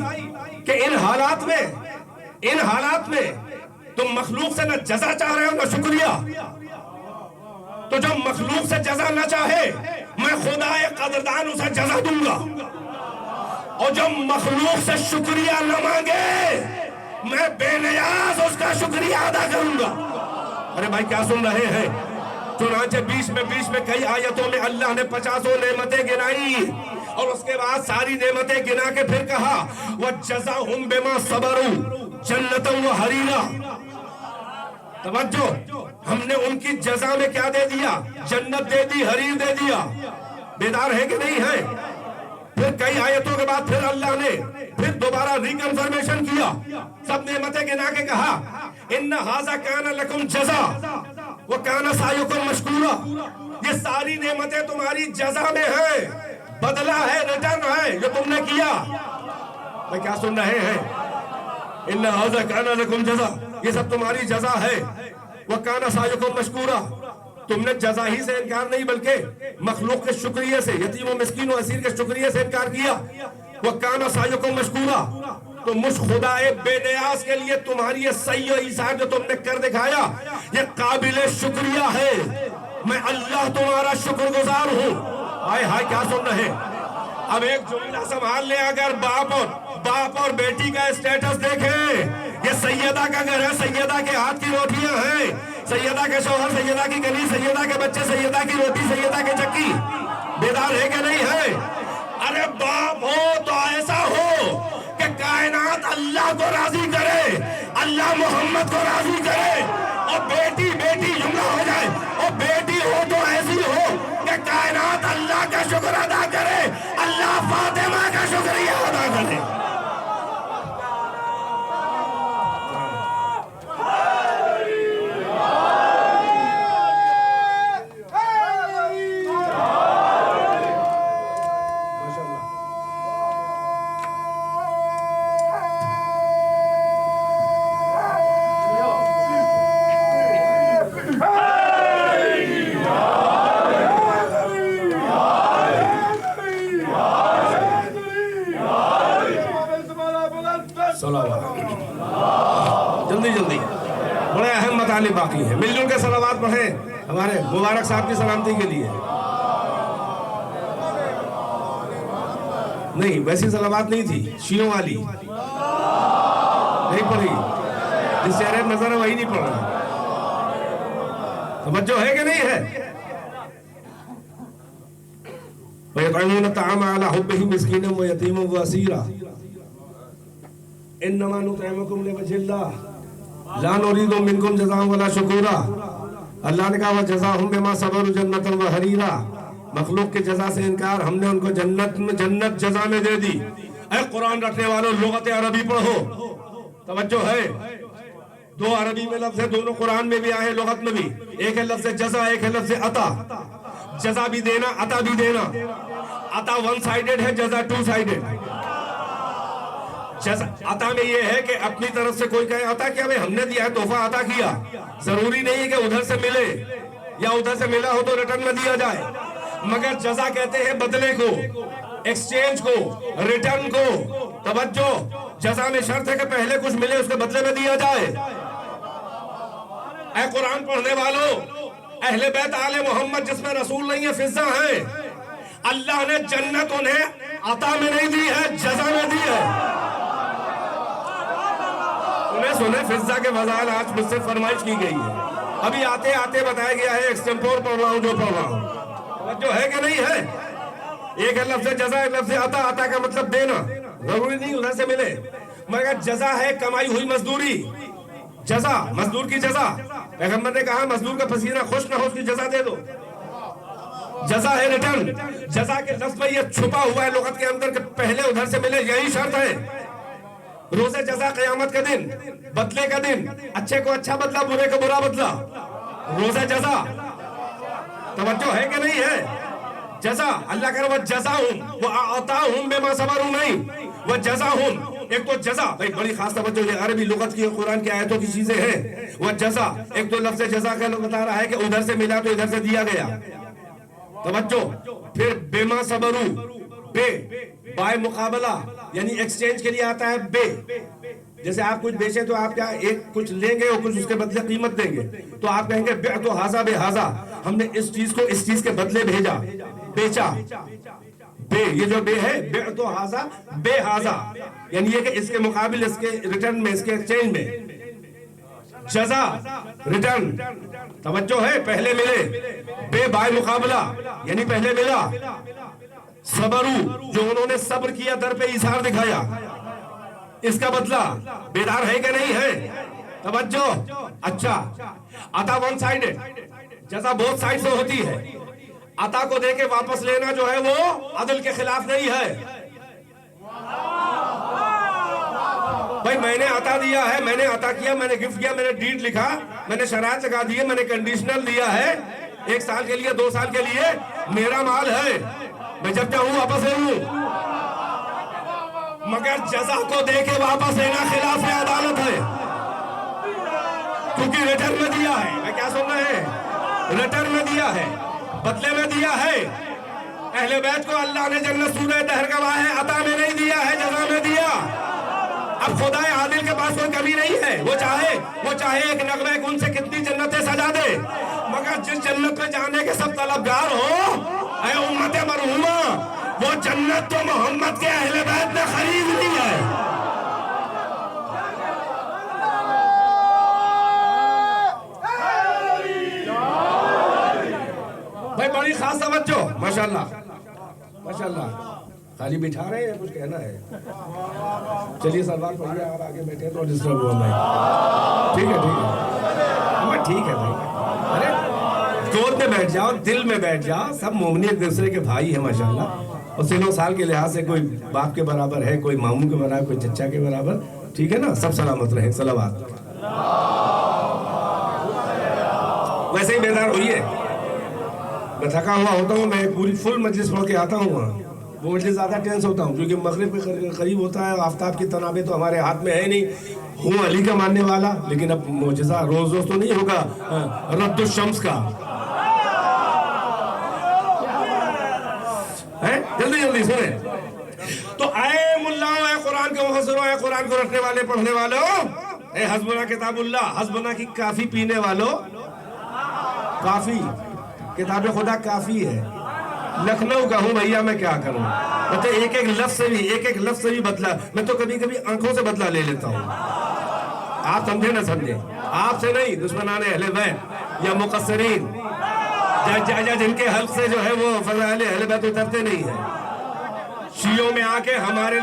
کہ ان حالات میں تم مخلوق سے نہ جزا چاہ رہے ہو نہ شکریہ. تو جو مخلوق سے جزا نہ چاہے میں خدا قدردان اسے جزا دوں گا, اور جو مخلوق سے شکریہ نہ مانگے میں بے نیاز اس کا شکریہ ادا کروں گا. ارے بھائی کیا سن رہے ہیں؟ چنانچہ بیچ میں کئی آیتوں میں اللہ نے 50 نعمتیں گنائی اور اس کے بعد ساری نعمتیں گنا کے پھر کہا وَجَزَاهُمْ بِمَا صَبَرُوا جَنَّةً وَحَرِيرًا. توجہ, ہم نے ان کی جزا میں کیا دے دیا؟ جنت دے دی, حریر دے دیا. بیدار ہے کہ نہیں ہے؟ پھر کئی آیتوں کے بعد پھر اللہ نے پھر دوبارہ ریکنفرمیشن کیا, سب نعمتیں گنا کے کہا ان ھذا کان لکم جزا وکان سعیکم مشکورا. یہ ساری نعمتیں تمہاری جزا میں ہیں, بدلہ ہے, ریٹرن ہے جو تم نے کیا. میں کیا سن رہے ہیں؟ ان ھذا کان لکم جزا, یہ سب تمہاری جزا ہے. وکان سعیکم مشکورا, تم نے جزا ہی سے انکار نہیں بلکہ مخلوق کے شکریہ سے, یتیم و مسکین و اسیر کے شکریہ سے انکار کیا. وَكَانَ سَعْيُكُمْ مَشْكُورًا. تو مجھ خدا بے نیاز کے لیے تمہاری یہ سعی و ایثار جو تم نے کر دکھایا یہ قابل شکریہ ہے. میں اللہ تمہارا شکر گزار ہوں. ہائے ہائے کیا سن رہے. اب ایک جملہ سنبھال لیں, اگر باپ اور بیٹی کا اسٹیٹس دیکھیں, یہ سیدہ کا گھر ہے, سیدہ کے ہاتھ کی روٹیاں ہیں, سیدہ کے شوہر, سیدہ کی گلی, سیدہ کے بچے, سیدہ کی روٹی, سیدہ کے چکی. بیدار ہے کہ نہیں ہے؟ ارے باپ ہو تو ایسا ہو کہ کائنات اللہ کو راضی کرے, اللہ محمد کو راضی کرے, اور بیٹی جملہ ہو جائے, اور بیٹی ہو تو ایسی ہو کہ کائنات اللہ کا شکر ادا کرے, اللہ فاطمہ کا شکریہ ادا کرے. جلدی بڑے اہم مطالب باقی ہیں. مل جل کے صلوات پڑھیں ہمارے مبارک صاحب کی سلامتی کے لیے. نہیں ویسی صلوات نہیں تھی, شیعوں والی نہیں پڑھی, جس چہرے پہ نظر ہے وہی نہیں پڑھ رہا. توجہ ہے کہ نہیں ہے؟ وَيَطْعِمُونَ الطَّعَامَ عَلَى حُبِّهِ مِسْكِينًا وَيَتِيمًا وَأَسِيرًا. انما نطعمکم لوجہ اللہ لا نريد منکم جزاء ولا شکورا. اللہ نے کہا وجزاہم بما صبروا جنۃ وحریرا. مخلوق کے جزا سے انکار, ہم نے ان کو جنت جزا میں دے دی. اے قرآن رکھنے والوں لغت عربی پڑھو. توجہ ہے, 2 عربی میں لفظ ہے, دونوں قرآن میں بھی آئے لغت میں بھی. ایک ہے لفظ جزا, ایک ہے لفظ عطا. جزا بھی دینا, عطا بھی دینا. عطا 1 سائیڈڈ ہے, جزا 2 سائیڈڈ. عطا میں یہ ہے کہ اپنی طرف سے کوئی کہے عطا کیا, ہم نے دیا ہے, تحفہ عطا کیا. ضروری نہیں ہے کہ ادھر سے ملے, یا ادھر سے ملا ہو تو ریٹرن میں دیا جائے. مگر جزا کہتے ہیں بدلے کو, ایکسچینج کو, ریٹرن کو. توجہ, جزا میں شرط ہے کہ پہلے کچھ ملے اس کے بدلے میں دیا جائے. اے قرآن پڑھنے والوں, اہل بیت آل محمد جس میں رسول نہیں ہے فضہ ہیں, اللہ نے جنت انہیں عطا میں نہیں دی ہے, جزا میں دی ہے. سنے فضہ کے فضائل آج مجھ سے فرمائش کی گئی ہے, ابھی آتے بتایا گیا ہے, ایکسٹمپور پڑھ رہا ہوں جو پڑھ رہا ہوں. جو ہے کہ نہیں ہے, ایک ہے لفظ جزا، ایک لفظ عطا. عطا کا مطلب دینا، ضروری نہیں ادھر سے ملے، مگر جزا ہے کمائی ہوئی مزدوری. جزا، مزدور کی جزا. پیغمبر نے کہا مزدور کا پسینہ خوش نہ ہو اس کی جزا دے دو. جزا ہے ریٹرن. جزا کے لفظ میں یہ چھپا ہوا ہے لغت کے اندر کہ پہلے ادھر سے ملے، یہی شرط ہے. روز جزا قیامت کا دن، بدلے کا دن، اچھے کو اچھا بدلا، برے کو برا بدلا. روز جزا توجہ ہے کہ نہیں ہے؟ جزا اللہ کہہ رہا وہ جزا ہوں، وہ آتا ہوں بے ما صبروں، نہیں وہ جزا ہوں. ایک تو جزا بھائی بڑی خاص توجہ، یہ عربی لغت کی قرآن کی آیتوں کی چیزیں ہیں. وہ جزا، ایک تو لفظ جزا کا بتا رہا ہے کہ ادھر سے ملا تو ادھر سے دیا گیا. توجہ. پھر بے ما صبروں، بے بائے مقابلہ یعنی ایکسچینج کے لیے آتا ہے بے. جیسے آپ کچھ بیچیں تو آپ کیا ایک کچھ لیں گے اور کچھ اس کے بدلے قیمت دیں گے، تو آپ کہیں گے بعت ھذا بھذا، ہم نے اس چیز کو اس چیز کے بدلے بھیجا، بیچا. بے، یہ جو بے ہے بعت ھذا بے ھذا، یعنی یہ کہ اس کے مقابل، اس کے ریٹرن میں، اس کے ایکسچینج میں. جزا ریٹرن. توجہ ہے، پہلے ملے. بے بائے مقابلہ یعنی پہلے ملا. صبرو، جو انہوں نے صبر کیا، در پہ ایثار دکھایا، اس کا بدلہ. بیدار ہے کہ نہیں ہے؟ توجہ. اچھا، عطا ون سائیڈ، جزا بہت سائیڈ سے ہوتی ہے. عطا کو دے کے واپس لینا جو ہے وہ عدل کے خلاف نہیں ہے. بھائی میں نے عطا دیا ہے، میں نے عطا کیا، میں نے گفٹ کیا، میں نے ڈیڈ لکھا، میں نے شرائط لگا دی ہے، میں نے کنڈیشنل دیا ہے 1 سال کے لیے، 2 سال کے لیے. میرا مال ہے، میں جب چاہوں واپس لے لوں. مگر جزا کو دے کے واپس لینا خلاف عدالت ہے، کیونکہ ریٹرن میں دیا ہے. میں کیا سن رہے ہیں؟ ریٹرن میں دیا ہے، بدلے میں دیا ہے. اہل بیت کو اللہ نے جنت سورہ دہر گواہ ہے عطا میں نہیں دیا ہے، جزا میں دیا. اب خدا عادل کے پاس کوئی کمی نہیں ہے، وہ چاہے ایک نغمہ گن سے کتنی جنتیں سجا دے، مگر جس جنت میں جانے کے سب طلبگار ہو، اے امت مرحومہ، وہ جنت تو محمد کے اہل بیت نے خرید لی ہے. بھائی بڑی خاص توجہ. ماشاءاللہ ماشاءاللہ. خالی بٹھا رہے ہیں، کچھ کہنا ہے؟ چلیے سلمان پڑھیے، آپ آگے بیٹھے تو ڈسٹرب ہوا میں. ٹھیک ہے ٹھیک ہے بھائی. ارے گود میں بیٹھ جاؤ، دل میں بیٹھ جاؤ. سب مومنی ایک دوسرے کے بھائی ہیں ماشاءاللہ. اور سنو سال کے لحاظ سے کوئی باپ کے برابر ہے، کوئی ماموں کے برابر، کوئی چچا کے برابر. ٹھیک ہے نا؟ سب سلامت رہیں. صلوات. ویسے ہی بیدار ہوئیے. میں تھکا ہوا ہوتا ہوں، میں پوری فل مجلس پڑھ کے آتا ہوں وہاں. وہ مجلس زیادہ ٹینس ہوتا ہوں کیونکہ مغرب کے قریب ہوتا ہے. آفتاب کی تنابیں تو ہمارے ہاتھ میں ہے نہیں. ہوں علی کا ماننے والا، لیکن اب معجزہ روز تو نہیں ہوگا رد الشمس کا. جلدی سنیں. تو اے ملاؤں، اے قرآن کے مفسروں، اے قرآن کو رٹنے والے پڑھنے والوں، اے حسبنا کتاب اللہ، حسبنا کی کافی پینے والوں. کافی کتاب خدا کافی ہے. لکھنؤ کا ہوں بھیا، میں کیا کروں؟ مطلب ایک ایک لفظ سے بھی بدلا. میں تو کبھی آنکھوں سے بدلا لے لیتا ہوں. آپ سمجھے نہ سمجھے، آپ سے نہیں، دشمنان اہل بیت یا مقصرین جن کے حلق سے جو ہے وہ فضائل اہل بیت اترتے نہیں ہیں. شیعوں میں آ کے ہمارے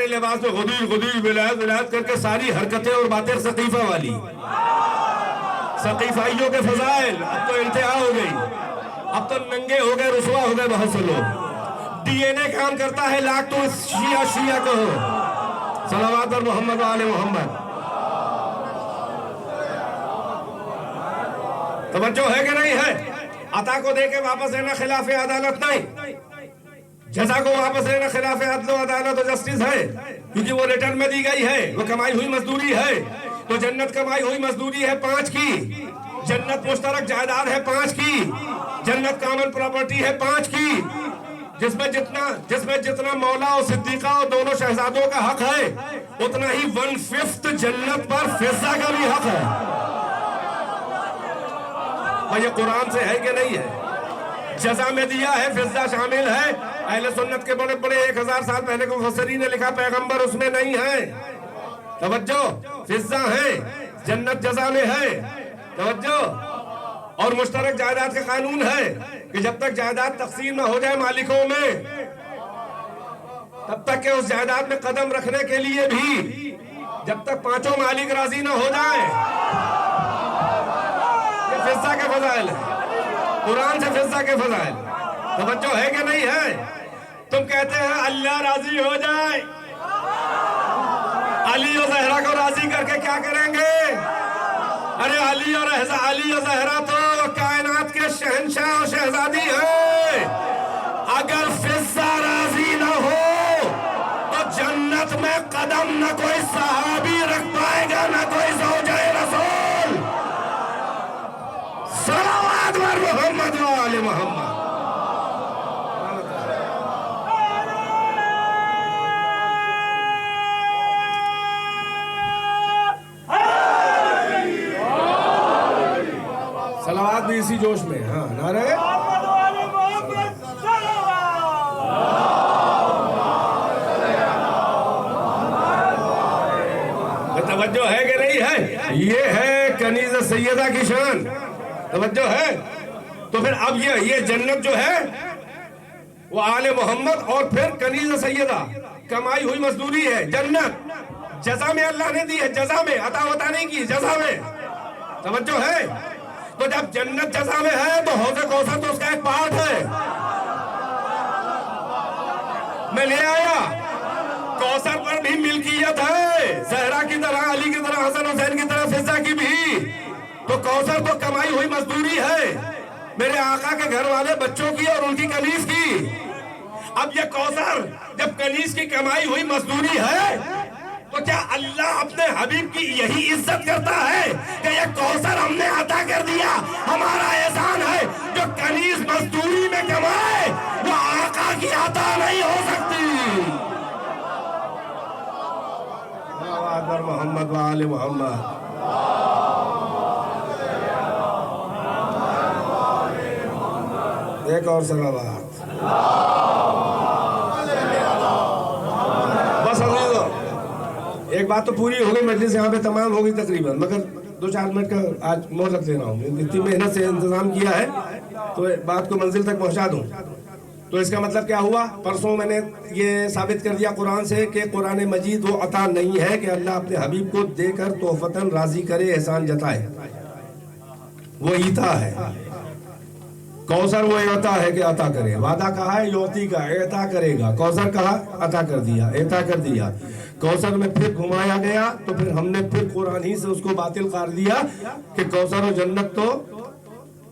لباس میں غدیر ولایت کر کے ساری حرکتیں اور باتیں سقیفہ والی، سقیفائیوں کے فضائل. اب تو انتہا ہو گئی، اب تو ننگے ہو گئے، رسوا ہو گئے بہت سے لوگ. ڈی این اے کام کرتا ہے، لاکھ تو شیعہ کہو. صلوات اور محمد و آل محمد. توجہ ہے کہ نہیں ہے؟ عطا کو دے کے واپس لینا خلاف عدالت نہیں، جزا کو واپس لینا خلاف عدل و عدالت و جسٹس ہے، کیونکہ وہ ریٹرن میں دی گئی ہے، وہ کمائی ہوئی مزدوری ہے. تو جنت کمائی ہوئی مزدوری ہے 5 کی، جنت مشترک جائیداد ہے 5 کی، جنت کامن پراپرٹی ہے 5 کی، جس میں جتنا مولا اور صدیقہ اور دونوں شہزادوں کا حق ہے، اتنا ہی 1/5 جنت پر فضہ کا بھی حق ہے. یہ قرآن سے ہے کہ نہیں ہے؟ جزا میں دیا ہے، فضہ شامل ہے. اہل سنت کے بڑے 1000 سال پہلے کو مفسرین نے لکھا پیغمبر اس میں نہیں ہے. توجہ، فضہ ہے، جنت جزا میں ہے. توجہ. اور مشترک جائیداد کا قانون ہے کہ جب تک جائیداد تقسیم نہ ہو جائے مالکوں میں، تب تک کہ اس جائیداد میں قدم رکھنے کے لیے بھی جب تک پانچوں مالک راضی نہ ہو جائیں. یہ فضہ کے فضائل ہیں، قرآن سے فضہ کے فضائل. توجہ ہے کہ نہیں ہے؟ تم کہتے ہیں اللہ راضی ہو جائے، علی اور زہرا کو راضی کر کے کیا کریں گے؟ ارے علی اور زہرا تو کائنات کے شہنشاہ اور شہزادی ہیں. اگر فضہ راضی نہ ہو تو جنت میں قدم نہ کوئی صحابی رکھ پائے گا، نہ کوئی زوجہ رسول. صلوات بر محمد و آل محمد. صلوات بھی اسی جوش میں. ہاں نعرہ توجہ ہے کہ نہیں ہے؟ یہ ہے کنیز سیدہ کی شان. توجہ ہے؟ تو پھر اب یہ جنت جو ہے وہ آل محمد اور پھر کنیز سیدہ کمائی ہوئی مزدوری ہے. جنت جزا میں اللہ نے دی ہے، جزا میں، عطا وطا نہیں کی، جزا میں. توجہ ہے؟ تو جب جنت جزا میں ہے تو حوض کوثر تو اس کا ایک پارٹ ہے. میں لے آیا، کوثر پر بھی ملکیت ہے، زہرا کی طرح، علی کی طرح، حسن حسین کی طرح، فضہ کی بھی. تو کوثر تو کمائی ہوئی مزدوری ہے میرے آقا کے گھر والے بچوں کی اور ان کی کنیز کی. اب یہ کوثر جب کنیز کی کمائی ہوئی مزدوری ہے تو کیا اللہ اپنے حبیب کی یہی عزت کرتا ہے کہ یہ کوثر ہم نے عطا کر دیا، ہمارا احسان ہے؟ جو کنیز مزدوری میں کمائے وہ آقا کی عطا نہیں ہو سکتی. محمد و آل محمد. ایک اور صلوات. بس عزیزو ایک بات تو پوری ہو گئی، مجلس یہاں پہ تمام ہوگی تقریباً، مگر 2-4 منٹ کا آج مہلت لے رہا ہوں. اتنی محنت سے انتظام کیا ہے تو بات کو منزل تک پہنچا دوں. تو اس کا مطلب کیا ہوا؟ پرسوں میں نے یہ ثابت کر دیا قرآن سے کہ قرآن مجید وہ عطا نہیں ہے کہ اللہ اپنے حبیب کو دے کر تحفتاً راضی کرے، احسان جتائے. وہ عطا ہے. کوثر وہ عطا ہے کہ عطا کرے. وعدہ کہا ہے یوتی کا، عطا کرے گا. کوثر کہا عطا کر دیا، عطا کر دیا. کوثر میں پھر گھمایا گیا تو پھر ہم نے پھر قرآن ہی سے اس کو باطل قرار دیا کہ کوثر و جنت تو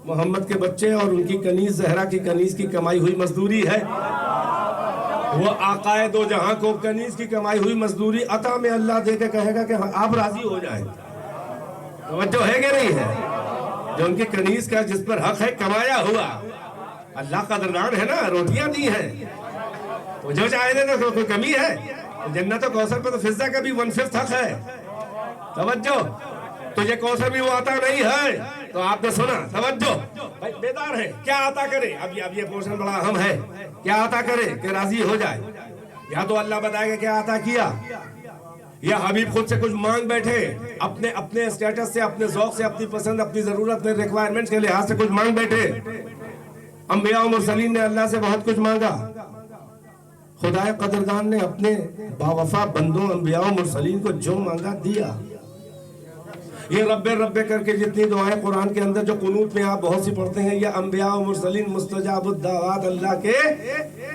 محمد کے بچے اور ان کی کنیز، زہرا کی کنیز کی کمائی ہوئی مزدوری ہے. وہ آقائے دو جہاں کو کنیز کی کمائی ہوئی مزدوری عطا میں اللہ دے کے کہے گا کہ آپ راضی ہو جائیں. توجہ ہے کہ نہیں ہے؟ جو ان کی کنیز کا جس پر حق ہے کمایا ہوا، اللہ قدردان ہے نا، روٹیاں دی ہیں تو جو چاہے دے تو کوئی کمی ہے؟ جنت و کوثر پہ تو فضہ کا بھی 1/5 حق ہے. توجہ. تو یہ کوثر بھی وہ عطا نہیں ہے. تو آپ نے سنا. توجہ بھائی بیدار ہے. کیا عطا کرے؟ اب یہ پورشن بڑا اہم ہے. کیا عطا کرے کہ راضی ہو جائے؟ یا تو اللہ بتائے گا کیا عطا کیا، یا حبیب خود سے کچھ مانگ بیٹھے، اپنے اسٹیٹس سے، اپنے ذوق سے، اپنی پسند، اپنی ضرورت، اپنے ریکوائرمنٹس کے لحاظ سے کچھ مانگ بیٹھے. انبیاء و مرسلین نے اللہ سے بہت کچھ مانگا. خدا قدردان نے اپنے باوفا بندوں انبیاء و مرسلین کو جو مانگا دیا. یہ رب کر کے جتنی دعائیں قرآن کے اندر جو قنوت میں آپ بہت سی پڑھتے ہیں، یہ انبیاء و مرسلین مستجاب الدعوات، اللہ کے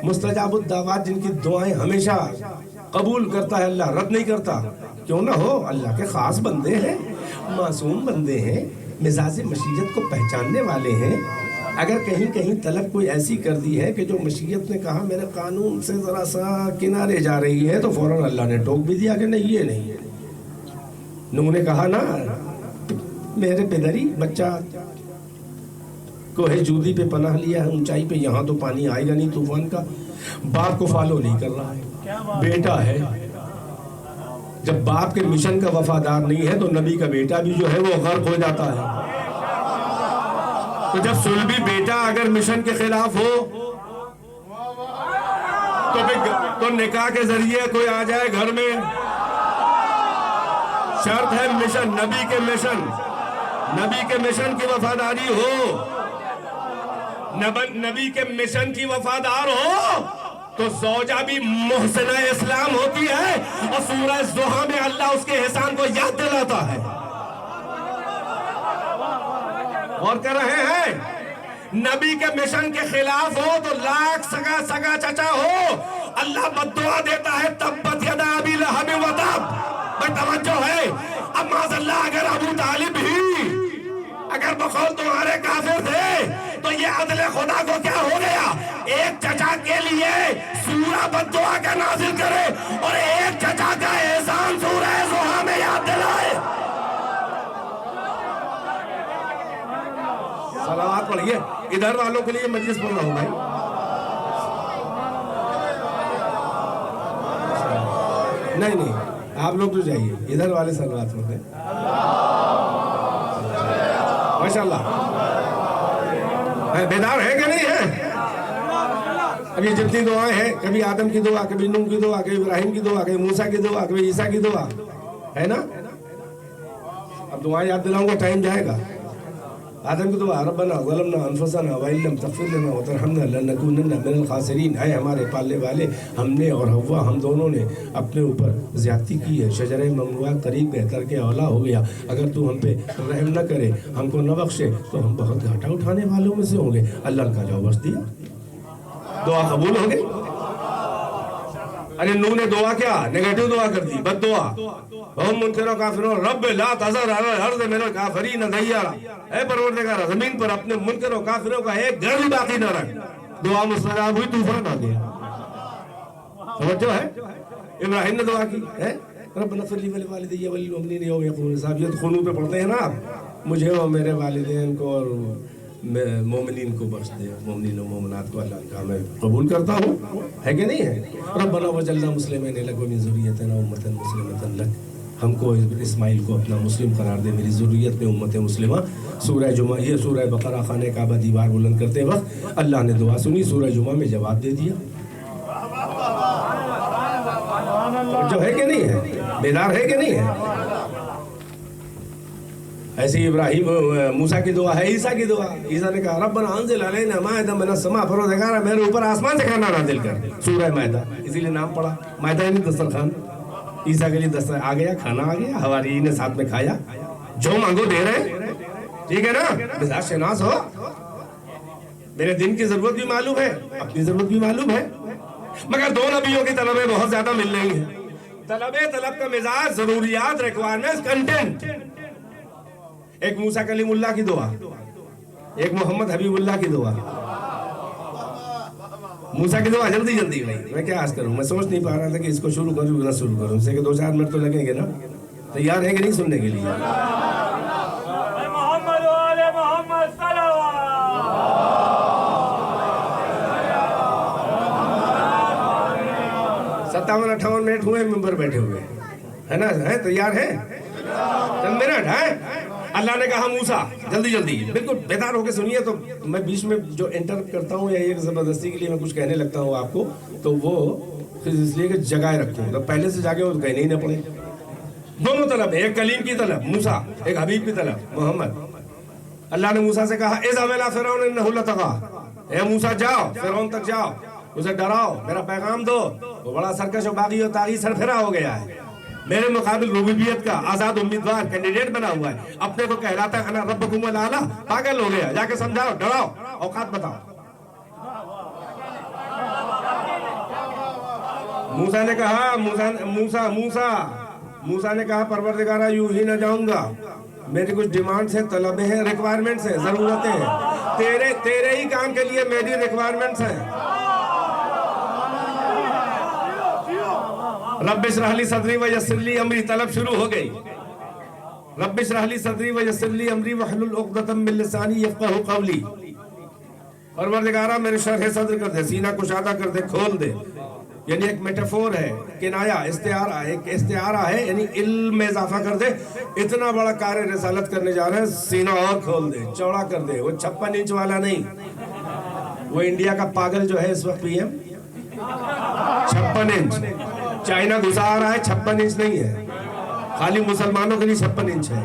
مستجاب الدعوات جن کی دعائیں ہمیشہ قبول کرتا ہے اللہ، رد نہیں کرتا. کیوں نہ ہو، اللہ کے خاص بندے ہیں، معصوم بندے ہیں، مزاج مشیت کو پہچاننے والے ہیں. اگر کہیں طلب کوئی ایسی کر دی ہے کہ جو مشیت نے کہا میرے قانون سے ذرا سا کنارے جا رہی ہے، تو فوراً اللہ نے ٹوک بھی دیا کہ نہیں، یہ نہیں ہے. نوح نے کہا نا میرے پدری بچہ کوہ جودی پہ پناہ لیا ہے، اونچائی پہ، یہاں تو پانی آئے گا نہیں طوفان کا. باپ کو فالو نہیں کر رہا ہے، بیٹا ہے. جب باپ کے مشن کا وفادار نہیں ہے تو نبی کا بیٹا بھی جو ہے وہ غرق ہو جاتا ہے. تو جب سلبی بیٹا اگر مشن کے خلاف ہو تو نکاح کے ذریعے کوئی آ جائے گھر میں، شرط ہے مشن، نبی کے مشن، نبی کے مشن کی وفاداری ہو، نبی کے مشن کی وفادار ہو تو زوجہ بھی محسنہ اسلام ہوتی ہے، اور سورہ ضحیٰ میں اللہ اس کے احسان کو یاد دلاتا ہے۔ اور کر رہے ہیں نبی کے مشن کے خلاف ہو تو لاکھ سگا چچا ہو، اللہ بددعا دیتا ہے تبت یدا ابی لہب وتب۔ بھئی توجہ ہے، اب معاذ اللہ اگر ابو طالب ہی اگر بقول تمہارے کافر تھے تو یہ عدل خدا کو کیا ہو گیا؟ ایک چچا کے لیے سورہ بددعا کا نازل کرے اور ایک چچا کا احسان سورہ ضحیٰ میں یاد دلائے۔ صلوات پڑھیے، ادھر والوں کے لیے مجلس پڑھ رہا ہوں بھائی۔ نہیں آپ لوگ تو جائیے، ادھر والے صلوات پڑھ دیں۔ ماشاءاللہ بیدار ہے کہ نہیں ہے؟ اب یہ جتنی دعائیں ہیں، کبھی آدم کی دعا، کبھی نوح کی دعا، کبھی ابراہیم کی دعا، کبھی موسیٰ کی دعا، کبھی عیسیٰ کی دعا ہے نا؟ اب دعائیں یاد دلاؤں گا، ٹائم جائے گا۔ آدم کی دعا ربنا ظلمنا انفسنا وان لم تغفر لنا وترحمنا لنکونن من الخاسرین۔ اے ہمارے پالنے والے، ہم نے اور حوا ہم دونوں نے اپنے اوپر زیادتی کی ہے، شجرہ ممنوعہ قریب بہتر کے اولا ہو گیا، اگر تو ہم پہ رحم نہ کرے، ہم کو نہ بخشے تو ہم بہت گھاٹا اٹھانے والوں میں سے ہوں گے۔ اللہ کا جواب بخش دیا، دعا قبول ہو گئی۔ ارے نوح نے دعا کیا؟ نیگیٹو دعا کر دی، بد دعا۔ ہم منکر و کافرون رب لا تذر علی الارض من الکافرین دیارا۔ اے پروردگار، زمین پر اپنے منکر و کافروں کا ایک گھر بھی باقی نہ رکھ۔ دعا مستجاب ہوئی، طوفان آ گیا۔ سمجھو ہے؟ ابراہیم نے دعا کی ہے ربنا اغفر لی ولوالدی وللمؤمنین یوم یقوم الحساب۔ یہ خونوں پہ پڑھتے ہیں نا آپ، مجھے اور میرے والدین کو اور مومنین کو بخش دے، مومنین و مومنات کو اللہ کا میں قبول کرتا ہوں، ہے کہ نہیں ہے؟ ربنا وجعلنا مسلمین لک ومن ذریتنا امۃ مسلمۃ لک۔ ہم کو اسماعیل کو اپنا مسلم قرار دے، میری ذریت میں امت مسلمہ۔ سورہ جمعہ، یہ سورہ بقرہ خانہ کعبہ دیوار بلند کرتے وقت اللہ نے دعا سنی، سورہ جمعہ میں جواب دے دیا۔ جو ہے کہ نہیں ہے؟ بیدار ہے کہ نہیں ہے؟ ایسی ابراہیم موسیٰ کی دعا ہے، عیسیٰ کی دعا۔ عیسیٰ نے کہا ربنا انزل علینا مائدۃ من السماء، پروردگار میرے اوپر آسمان سے کھانا نازل کر۔ سورہ مائدہ، اسی لیے نام پڑا مائدہ، یعنی دسترخوان۔ عیسیٰ کے لیے دستر آ گیا، کھانا آ گیا، حواریین نے ساتھ میں کھایا، جو مانگو دے رہے، ٹھیک ہے نا؟ مزاج شناس ہو، میرے دن کی ضرورت بھی معلوم ہے، اپنی ضرورت بھی معلوم ہے، مگر دو نبیوں کی طلبیں بہت زیادہ مل رہی ہیں۔ طلب کا مزاج، ضروریات، ریکوائرمنٹس، کنٹینٹ۔ ایک موسیٰ کلیم اللہ کی دعا، ایک محمد حبیب اللہ کی دعا۔ موسیٰ کی دعا جلدی بھائی، میں کیا عرض کروں، میں سوچ نہیں پا رہا تھا کہ اس کو شروع کروں نہ شروع کروں، اسے کہ 2-4 منٹ تو لگیں گے نا۔ تیار ہے کہ نہیں سننے کے لیے؟ محمد و آل محمد صلوات۔ 57-58 منٹ ہوئے ممبر بیٹھے ہوئے ہے نا؟ ہے تیار ہے؟ چند منٹ ہے۔ اللہ نے کہا موسیٰ جلدی بالکل بیدار ہو کے سنیے، تو میں بیچ میں جو انٹر کرتا ہوں یا ایک زبردستی کے لیے میں کچھ کہنے لگتا ہوں آپ کو، تو وہ اس لیے کہ جگائے رکھوں، تو پہلے سے جاگے وہ کہنے ہی نہ پڑے۔ دونوں طلب، ایک کلیم کی طلب موسیٰ، ایک حبیب کی طلب محمد۔ اللہ نے موسیٰ سے کہا اذهب الى فرعون انه لطغى، اے موسیٰ جاؤ فرعون تک جاؤ، اسے ڈراؤ، میرا پیغام دو، وہ بڑا سرکش و باغی و طاغی سرفرا ہو گیا ہے، میرے مقابل ربوبیت کا آزاد امیدوار کینڈیڈیٹ بنا ہوا ہے، اپنے کو کہلاتا ہے انا ربکم الاعلی، پاگل ہو گیا، جا کے سمجھاؤ، ڈراؤ، اوقات بتاؤ۔ موسیٰ نے کہا موسیٰ نے کہا پروردگارہ یوں ہی نہ جاؤں گا، میری کچھ ڈیمانڈز ہیں، طلبیں ہیں، ریکوائرمنٹس ہیں، ضرورتیں ہیں، تیرے ہی کام کے لیے میری ریکوائرمنٹس ہیں۔ رب اشرح لی صدری ویسر لی امری، طلب شروع ہو گئی۔ رب اشرح لی صدری ویسر لی امری واحلل عقدۃ من لسانی یفقہوا قولی، پروردگارہ میرے شرح صدر کر دے، سینہ کشادہ کر دے، کھول دے۔ یعنی ایک میٹافور ہے، کنایا، استعارہ، ایک استعارہ ہے، یعنی علم میں اضافہ کر دے، اتنا بڑا کار رسالت کرنے جا رہے ہیں، سینہ اور کھول دے، چوڑا کر دے۔ وہ 56 انچ والا نہیں، وہ انڈیا کا پاگل جو ہے اس وقت پی ایم 56 انچ، چائنا گھسا رہا ہے، 56 انچ نہیں ہے، خالی مسلمانوں کے لیے 56 انچ ہے،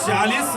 40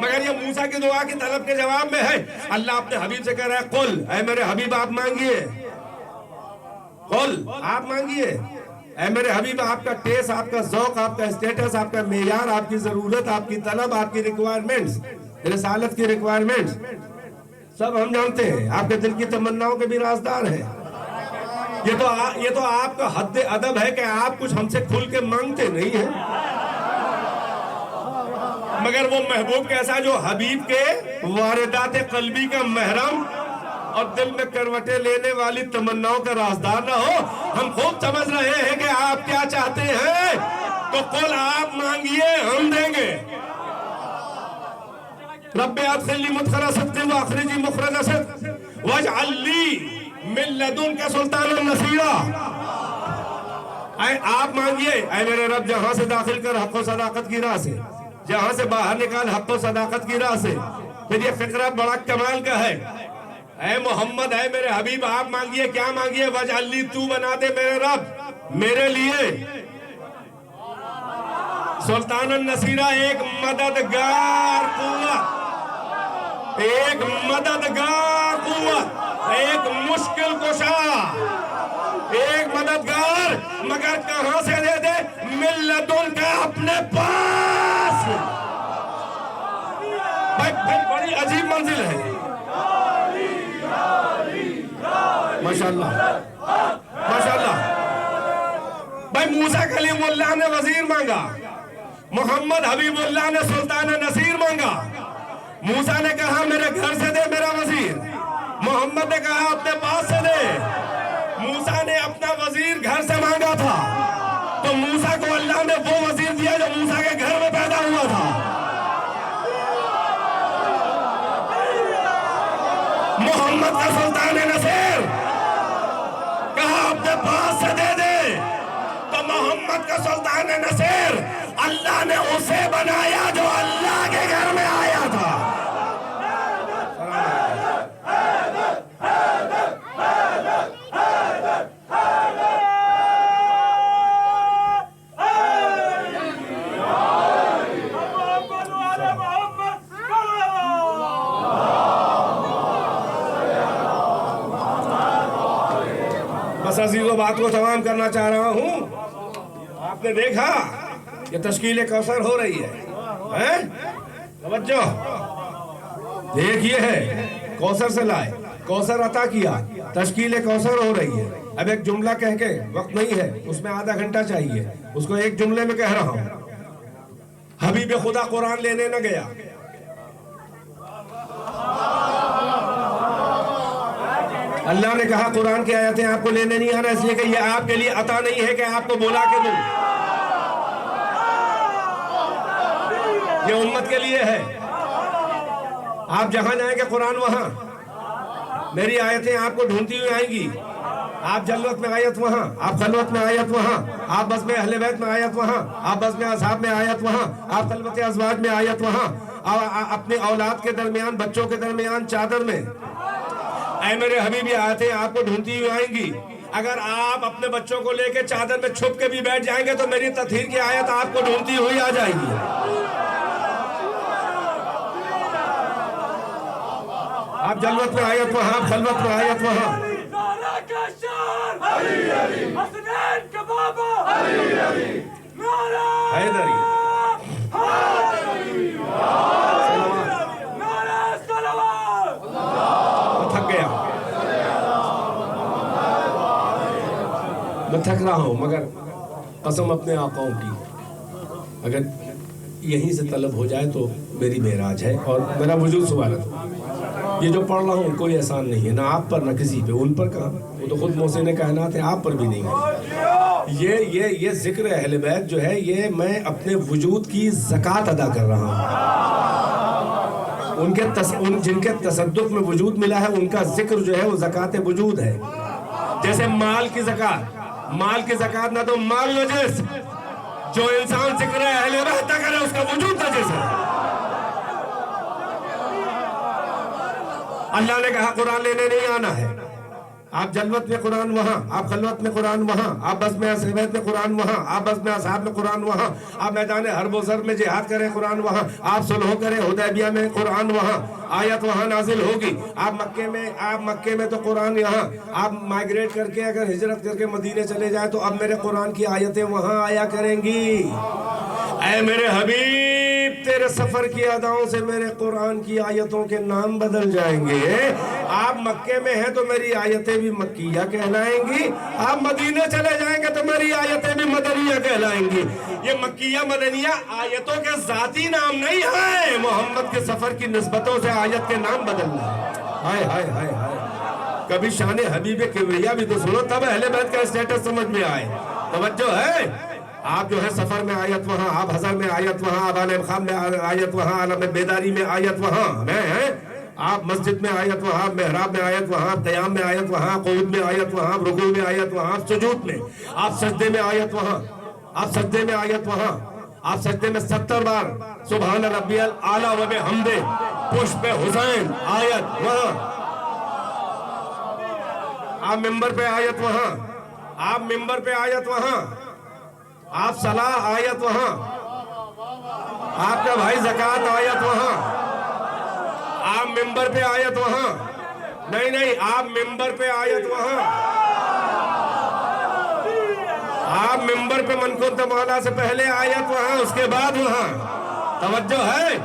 مگر یہ موسیٰ کی دعا کی طلب کے جواب میں ہے. اللہ اپنے حبیب سے کہہ رہا ہے قل، اے میرے حبیب آپ مانگیے، قل آپ مانگیے، اے میرے حبیب آپ کا ٹیسٹ، آپ کا ذوق، آپ کا اسٹیٹس، آپ کا معیار، آپ کی ضرورت، آپ کی طلب، آپ کی ریکوائرمنٹس، رسالت کی ریکوائرمنٹس سب ہم جانتے ہیں. آپ کے دل کی تمناؤں کے بھی رازدار ہیں. یہ تو آپ کا حد ادب ہے کہ آپ کچھ ہم سے کھل کے مانگتے نہیں ہیں. مگر وہ محبوب کیسا جو حبیب کے واردات قلبی کا محرم اور دل میں کروٹیں لینے والی تمناؤں کا رازدار نہ ہو. ہم خوب سمجھ رہے ہیں کہ آپ کیا چاہتے ہیں، تو قل آپ مانگیے، ہم دیں گے. رب ادخلنی مدخل صدق واخرجنی مخرج صدق واجعل لی من لدنک سلطانا نصیرا. آپ مانگیے، اے میرے رب جہاں سے داخل کر حق و صداقت کی راہ سے، جہاں سے باہر نکال حق و صداقت کی راہ سے. پھر یہ فقرہ بڑا کمال کا ہے. اے محمد، اے میرے حبیب آپ مانگیے، کیا مانگیے؟ وجعل لی، تو بنا دے میرے رب میرے لیے سلطان النصیرہ، ایک مددگار قوت، ایک مددگار قوت، ایک مشکل کشا، ایک مددگار. مگر کہاں سے دے دے؟ من لدن کا، اپنے پاس. بھائی بڑی عجیب منزل ہے. ماشاءاللہ ماشاءاللہ. بھائی موسیٰ کلیم اللہ نے وزیر مانگا، محمد حبیب اللہ نے سلطان نصیر مانگا. موسیٰ نے کہا میرے گھر سے دے میرا وزیر، محمد نے کہا اپنے پاس سے دے. موسیٰ نے اپنا وزیر گھر سے مانگا تھا، تو موسیٰ کو اللہ نے وہ وزیر دیا جو موسیٰ کے گھر میں پیدا ہوا تھا. محمد کا سلطان نصیر کہا اپنے پاس سے دے دے، تو محمد کا سلطان نصیر اللہ نے اسے بنایا جو اللہ کے گھر میں آیا تھا. بس عزیزو بات کو تمام کرنا چاہ رہا ہوں. آپ نے دیکھا یہ تشکیل کوثر ہو رہی ہے. توجہ، دیکھ یہ ہے کوثر سے لائے، کوثر عطا کیا، تشکیل کوثر ہو رہی ہے. اب ایک جملہ کہہ کے، وقت نہیں ہے، اس میں آدھا گھنٹہ چاہیے، اس کو ایک جملے میں کہہ رہا ہوں. حبیب خدا قرآن لینے نہ گیا، اللہ نے کہا قرآن کی آیتیں آپ کو لینے نہیں آنا، اس لیے کہ یہ آپ کے لیے عطا نہیں ہے کہ آپ کو بولا کے دوں، یہ امت کے لیے ہے. آپ جہاں جائیں گے قرآن وہاں، میری آیتیں آپ کو ڈھونڈتی ہوئی آئیں گی. آپ جلوت میں آیت وہاں، آپ خلوت میں آیت وہاں، آپ بس میں اہل بیت میں آیت وہاں، آپ بس میں اصحاب میں آیت وہاں، آپ خلوت ازواج میں آیت وہاں، اپنی اولاد کے درمیان، بچوں کے درمیان چادر میں. اے میرے حبیب یہ آیتیں آپ کو ڈھونڈتی ہوئی آئیں گی. اگر آپ اپنے بچوں کو لے کے چادر میں چھپ کے بھی بیٹھ جائیں گے تو میری تطہیر کی آیت آپ کو ڈھونڈتی ہوئی آ جائے گی. آپ جلوت میں آیت وہاں، آپ خلوت میں آیت وہاں. حیدری تھک گیا، میں تھک رہا ہوں، مگر قسم اپنے آقاؤں کی اگر یہیں سے طلب ہو جائے تو میری معراج ہے اور میرا وجود سوالت. یہ جو پڑھ رہا ہوں کوئی احسان نہیں ہے، نہ آپ پر نہ کسی پہ. ان پر کہاں، وہ تو خود محسن کائنات ہے، آپ پر بھی نہیں ہے. یہ ذکر اہل بیت جو ہے، یہ میں اپنے وجود کی زکوٰۃ ادا کر رہا ہوں. جن کے تصدق میں وجود ملا ہے ان کا ذکر جو ہے وہ زکوٰۃ وجود ہے. جیسے مال کی زکوٰۃ، مال کی زکوٰۃ نہ تو مال نجس، جو انسان ذکر اہل بیت نہ کرے اس کا وجود نجس ہے. اللہ نے کہا قرآن لینے نہیں آنا ہے، آپ جلوت میں قرآن وہاں، آپ خلوت میں قرآن وہاں، آپ بس میں صحبت میں قرآن وہاں، آپ بس میں اصحاب میں قرآن وہاں، آپ میدان حرب و زر میں جہاد کریں قرآن وہاں، آپ صلح کریں حدیبیہ میں قرآن وہاں، آیت وہاں نازل ہوگی۔ آپ مکے میں تو قرآن یہاں، آپ مائگریٹ کر کے اگر ہجرت کر کے مدینے چلے جائیں تو اب میرے قرآن کی آیتیں وہاں آیا کریں گی۔ اے میرے حبیب، تیرے سفر کی اداؤں سے میرے قرآن کی آیتوں کے نام بدل جائیں گے۔ آپ مکے میں ہیں تو میری آیتیں بھی مکیہ کہلائیں گی، آپ مدینے چلے جائیں گے تو میری آیتیں بھی مدنیہ کہلائیں گی۔ یہ مکیہ مدنیہ آیتوں کے ذاتی نام نہیں ہیں، محمد کے سفر کی نسبتوں سے آیت کے نام بدلنا۔ ہائے ہائے ہائے ہائے، کبھی شان حبیب کبریا بھی تو سنو، تب اہل بیت کا اسٹیٹس سمجھ میں آئے۔ توجہ ہے؟ آپ جو ہے سفر میں آیت وہاں، آپ حضر میں آیت وہاں، آپ عالم خام میں آیت وہاں، عالم بیداری میں آیت وہاں، آپ مسجد میں آیت وہاں، محراب میں آیت وہاں، قیام میں آیت وہاں، قعود میں آیت وہاں، رکوع میں آیت وہاں، سجود میں، آپ سجدے میں آیت وہاں، آپ سجدے میں آیت وہاں، آپ سجدے میں 70 بار سبحان ربی الاعلیٰ و بحمدہ پشت پہ حسین آیت وہاں، آپ ممبر پہ آیت وہاں، آپ ممبر پہ آیت وہاں، آپ صلاح آیت وہاں، آپ کا بھائی زکوٰۃ آیت وہاں، آپ ممبر پہ آیت وہاں، نہیں آپ ممبر پہ آیت وہاں، آپ ممبر پہ من کنت مولا سے پہلے آیت وہاں، اس کے بعد وہاں۔ توجہ ہے؟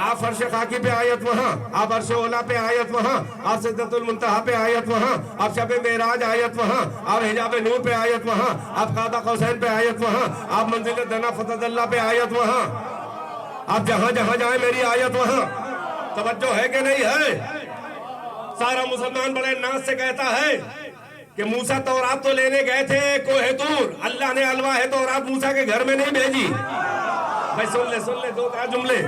آپ فرش خاکی پہ آیت وہاں، آپ عرش اولیٰ پہ آیت وہاں، آپ سدرۃ المنتہا پہ آیت وہاں، آپ شب معراج آیت وہاں، آپ حجاب نور پہ آیت وہاں، آپ قاب قوسین پہ آیت وہاں، آپ منزل دنا فتح اللہ پہ آیت وہاں، آپ جہاں جہاں جائیں میری آیت وہاں۔ توجہ ہے کہ نہیں ہے؟ سارا مسلمان بڑے ناز سے کہتا ہے کہ موسیٰ تورات تو لینے گئے تھے کوہ طور، اللہ نے الواح تورات موسیٰ کے گھر میں نہیں بھیجی۔ بھائی سن لے دو جملے،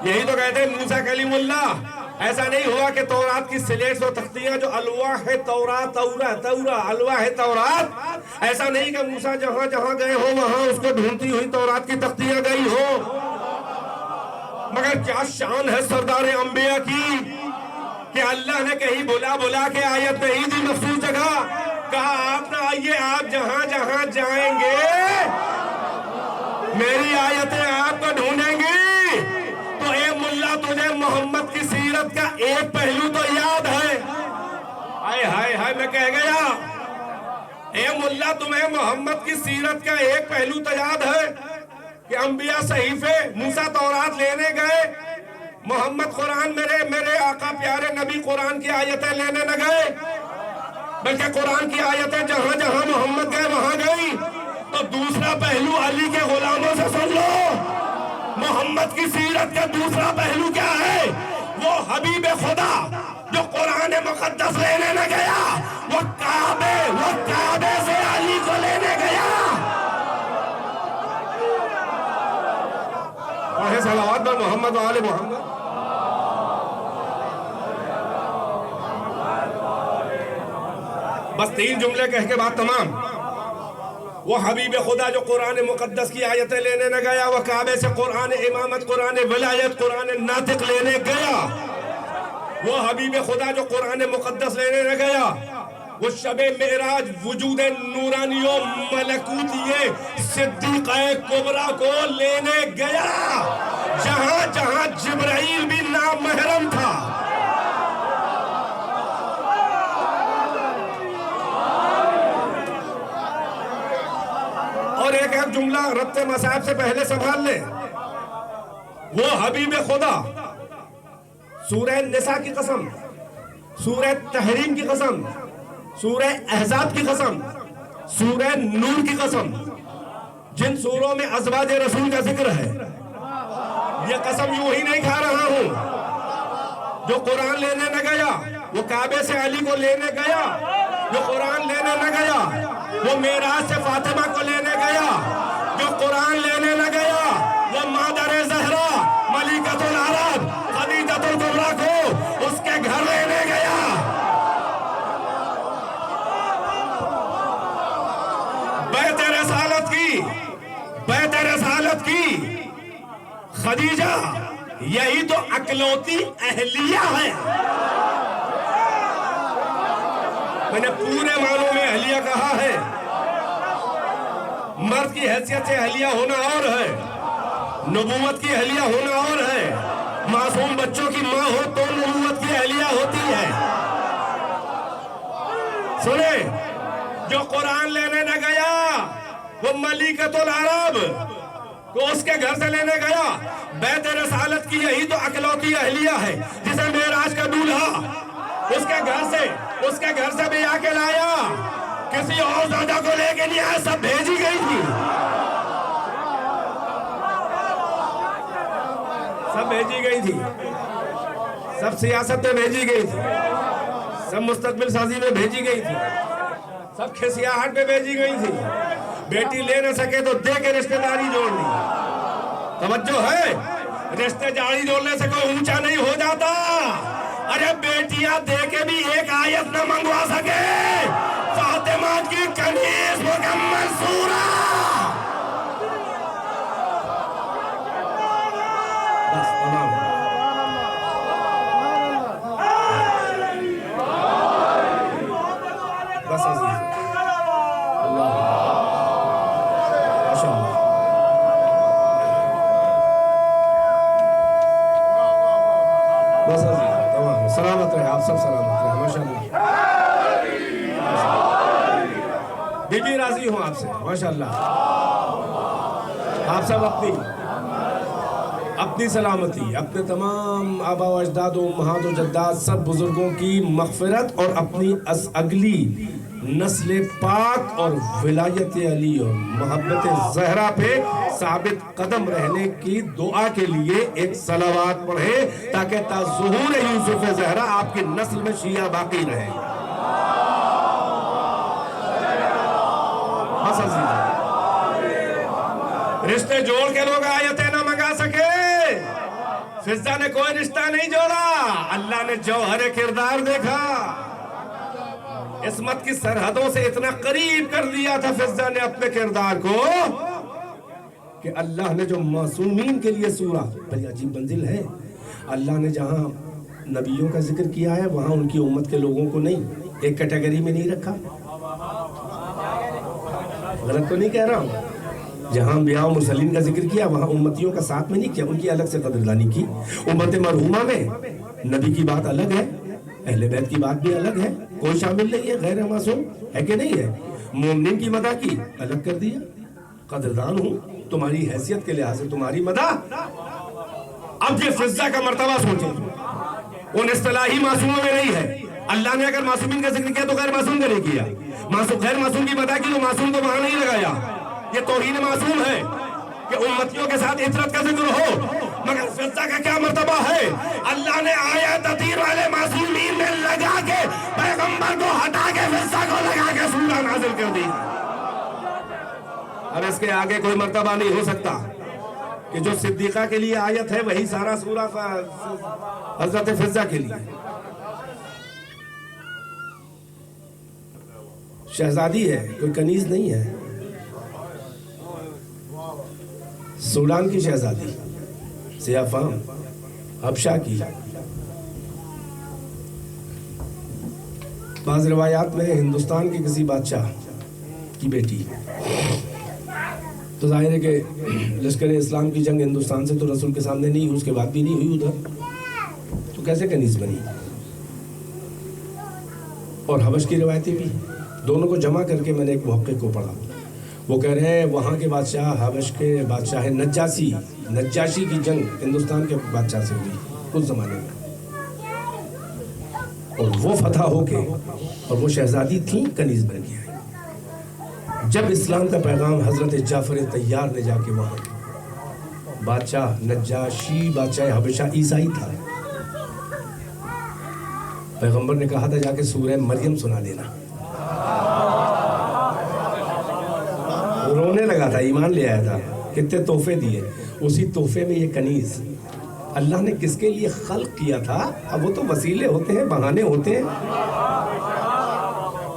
یہی تو کہتے ہیں موسیٰ کلیم اللہ۔ ایسا نہیں ہوا کہ تورات کی سلیٹس اور تختیاں جو الواح تورات الواح تورات، ایسا نہیں کہ موسیٰ جہاں جہاں گئے ہو وہاں اس کو ڈھونڈتی ہوئی تورات کی تختیاں گئی ہو۔ مگر کیا شان ہے سردار انبیاء کی کہ اللہ نے کہیں بلا کے آیت نہیں دی مخصوص جگہ، کہا آپ نہ آئیے، آپ جہاں جہاں جائیں گے میری آیتیں آپ کو ڈھونڈیں گی۔ تو اے ملا، تجھے محمد کی سیرت کا ایک پہلو تو یاد ہے؟ ہائے ہائے ہائے، میں کہہ گیا، اے ملا تمہیں محمد کی سیرت کا ایک پہلو تو یاد ہے کہ انبیاء صحیفے موسیٰ تورات لینے گئے، محمد قرآن میرے آقا پیارے نبی قرآن کی آیتیں لینے نہ گئے، بلکہ قرآن کی آیتیں جہاں جہاں محمد گئے وہاں گئی۔ تو دوسرا پہلو علی کے غلاموں سے سن لو، محمد کی سیرت کا دوسرا پہلو کیا ہے؟ وہ حبیب خدا جو قرآن مقدس لینے نہ گیا، وہ کعبے سے علی کو لینے گیا۔ صلوات بر محمد و آل محمد۔ بس 3 جملے کہہ کے بات تمام۔ وہ حبیب خدا جو قرآن مقدس کی آیتیں لینے نہ گیا، وہ کعبے سے قرآن امامت، قرآن ولایت، قرآن ناطق لینے گیا۔ وہ حبیب خدا جو قرآن مقدس لینے نہ گیا، وہ شب معراج وجود نورانی و ملکوتی صدیقہ کبریٰ کو لینے گیا، جہاں جہاں جبرائیل بھی نامحرم تھا۔ اور ایک جملہ ربط مصاحب سے پہلے سنبھال لیں، وہ حبیب خدا سورہ نساء کی قسم، سورہ تحریم کی قسم، سورہ احزاب کی قسم، سورہ نور کی قسم، جن سوروں میں ازواج رسول کا ذکر ہے، یہ قسم یوں ہی نہیں کھا رہا ہوں، جو قرآن لینے نہ گیا، وہ کعبے سے علی کو لینے گیا، جو قرآن لینے نہ گیا، وہ معراج سے فاطمہ کو لینے گیا، جو قرآن لینے نہ گیا، وہ مادر زہرا ملکۃ العرب خدیجۃ الکبریٰ کو اس کے گھر لینے گیا۔ بیت رسالت کی خدیجہ یہی تو اکلوتی اہلیہ ہے۔ میں نے پورے معنوں میں اہلیہ کہا ہے. مرد کی حیثیت سے اہلیہ ہونا اور ہے, نبوت کی اہلیہ ہونا اور ہے. معصوم بچوں کی ماں ہو تو نبوت کی اہلیہ ہوتی ہے. سنیں, جو قرآن لینے نہ گیا وہ ملیکۃ العرب کو اس کے گھر سے لینے گیا. بیت رسالت کی یہی تو اکلوتی اہلیہ ہے جسے معراج کا دولہا اس کے گھر سے بھی آ کے لایا. کسی اور زوجہ کو لے کے نہیں آیا, سب بھیجی گئی تھی. سب بھیجی گئی تھی, سب سیاست میں بھیجی گئی تھی, سب مستقبل سازی میں بھیجی گئی تھی, سب کھسیاہٹ میں بھیجی گئی تھی. بیٹی لے نہ سکے تو دے کے رشتہ داری جوڑ لی. توجہ ہے, رشتے داری جوڑنے سے کوئی اونچا نہیں ہو جاتا. ارے بیٹیاں دے کے بھی ایک آیت نہ منگوا سکے, فاطمہ کی کنیز مکمل سورہ. بس تمام. بس عزیز اللہ ماشاء اللہ. بس عزیز تمام. سلامت رہے آپ سب, سلامت رہے ماشاء اللہ. بی بی راضی ہوں آپ سے ماشاءاللہ. آپ سب اپنی سلامتی, اپنے تمام آبا و اجداد و امہات و جداد سب بزرگوں کی مغفرت اور اپنی اگلی نسل پاک اور ولایت علی اور محبت زہرا پہ ثابت قدم رہنے کی دعا کے لیے ایک صلوات پڑھے تاکہ تا ظہور یوسف زہرا آپ کی نسل میں شیعہ باقی رہے. رشتے جوڑ کے لوگ آیتیں نہ منگا سکے. فضہ نے کوئی رشتہ نہیں جوڑا, اللہ نے جوہر کردار دیکھا. عصمت کی سرحدوں سے اتنا قریب کر دیا تھا فضہ نے اپنے کردار کو کہ اللہ نے جو معصومین کے لیے سورہ, بڑی عجیب منزل ہے. اللہ نے جہاں نبیوں کا ذکر کیا ہے وہاں ان کی امت کے لوگوں کو نہیں, ایک کیٹیگری میں نہیں رکھا. غلط تو نہیں کہہ رہا ہوں. جہاں انبیاء و مرسلین کا ذکر کیا وہاں امتیوں کا ساتھ میں نہیں کیا, ان کی الگ سے قدردانی کی. امت مرحومہ میں نبی کی بات الگ ہے, اہل بیت کی بات بھی الگ ہے, کوئی شامل نہیں ہے غیر معصوم, ہے کہ نہیں ہے. مومنین کی مدح کی الگ کر دیا, قدردان ہوں تمہاری حیثیت کے لحاظ سے تمہاری مدح. اب یہ فضہ کا مرتبہ سوچیں, ان اصطلاحی معصوموں میں نہیں ہے. اللہ نے اگر معصومین کا ذکر کیا تو غیر معصوم کا نہیں کیا. غیر معصوم کی مدح کی تو معصوم کو وہاں نہیں لگایا. یہ توہین معصوم ہے کہ امتیوں کے ساتھ عطرت کا ذکر ہو, مگر فضہ کا کیا مرتبہ ہے. اللہ نے آیت تطہیر والے معصومین میں لگا کے پیغمبر کو ہٹا کے فضہ کو لگا کے سورہ نازل کر دی. اب اس کے آگے کوئی مرتبہ نہیں ہو سکتا کہ جو صدیقہ کے لیے آیت ہے وہی سارا سورہ حضرت فضہ کے لیے. شہزادی ہے, کوئی کنیز نہیں ہے. سوڈان کی شہزادی, سیاہ فام, حبشہ کی. بعض روایات میں ہندوستان کے کسی بادشاہ کی بیٹی. تو ظاہر ہے کہ لشکر اسلام کی جنگ ہندوستان سے تو رسول کے سامنے نہیں ہوئی, اس کے بعد بھی نہیں ہوئی ادھر, تو کیسے کنیز بنی. اور حبش کی روایتیں بھی, دونوں کو جمع کر کے میں نے ایک محقق کو پڑھا. وہ کہہ رہے ہیں وہاں کے بادشاہ, حبش کے بادشاہ نجاشی کی جنگ ہندوستان کے بادشاہ سے ہوئی اس زمانے میں, اور وہ فتح ہو کے, اور وہ شہزادی تھیں, کنیز بن گیا. جب اسلام کا پیغام حضرت جعفر طیار نے جا کے وہاں, بادشاہ نجاشی بادشاہ حبشہ عیسائی تھا, پیغمبر نے کہا تھا جا کے سورہ مریم سنا دینا. رونے لگا تھا, ایمان لے آیا تھا, کتنے تحفے دیے. اسی تحفے میں یہ کنیز اللہ نے کس کے لیے خلق کیا تھا. اب وہ تو وسیلے ہوتے ہیں, بہانے ہوتے ہیں.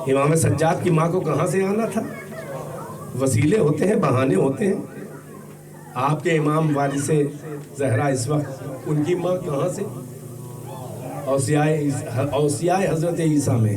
امام سجاد کی ماں کو کہاں سے آنا تھا؟ وسیلے ہوتے ہیں, بہانے ہوتے ہیں. آپ کے امام وارث زہرا اس وقت, ان کی ماں کہاں سے؟ اوصیاء حضرت عیسیٰ میں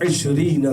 20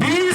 20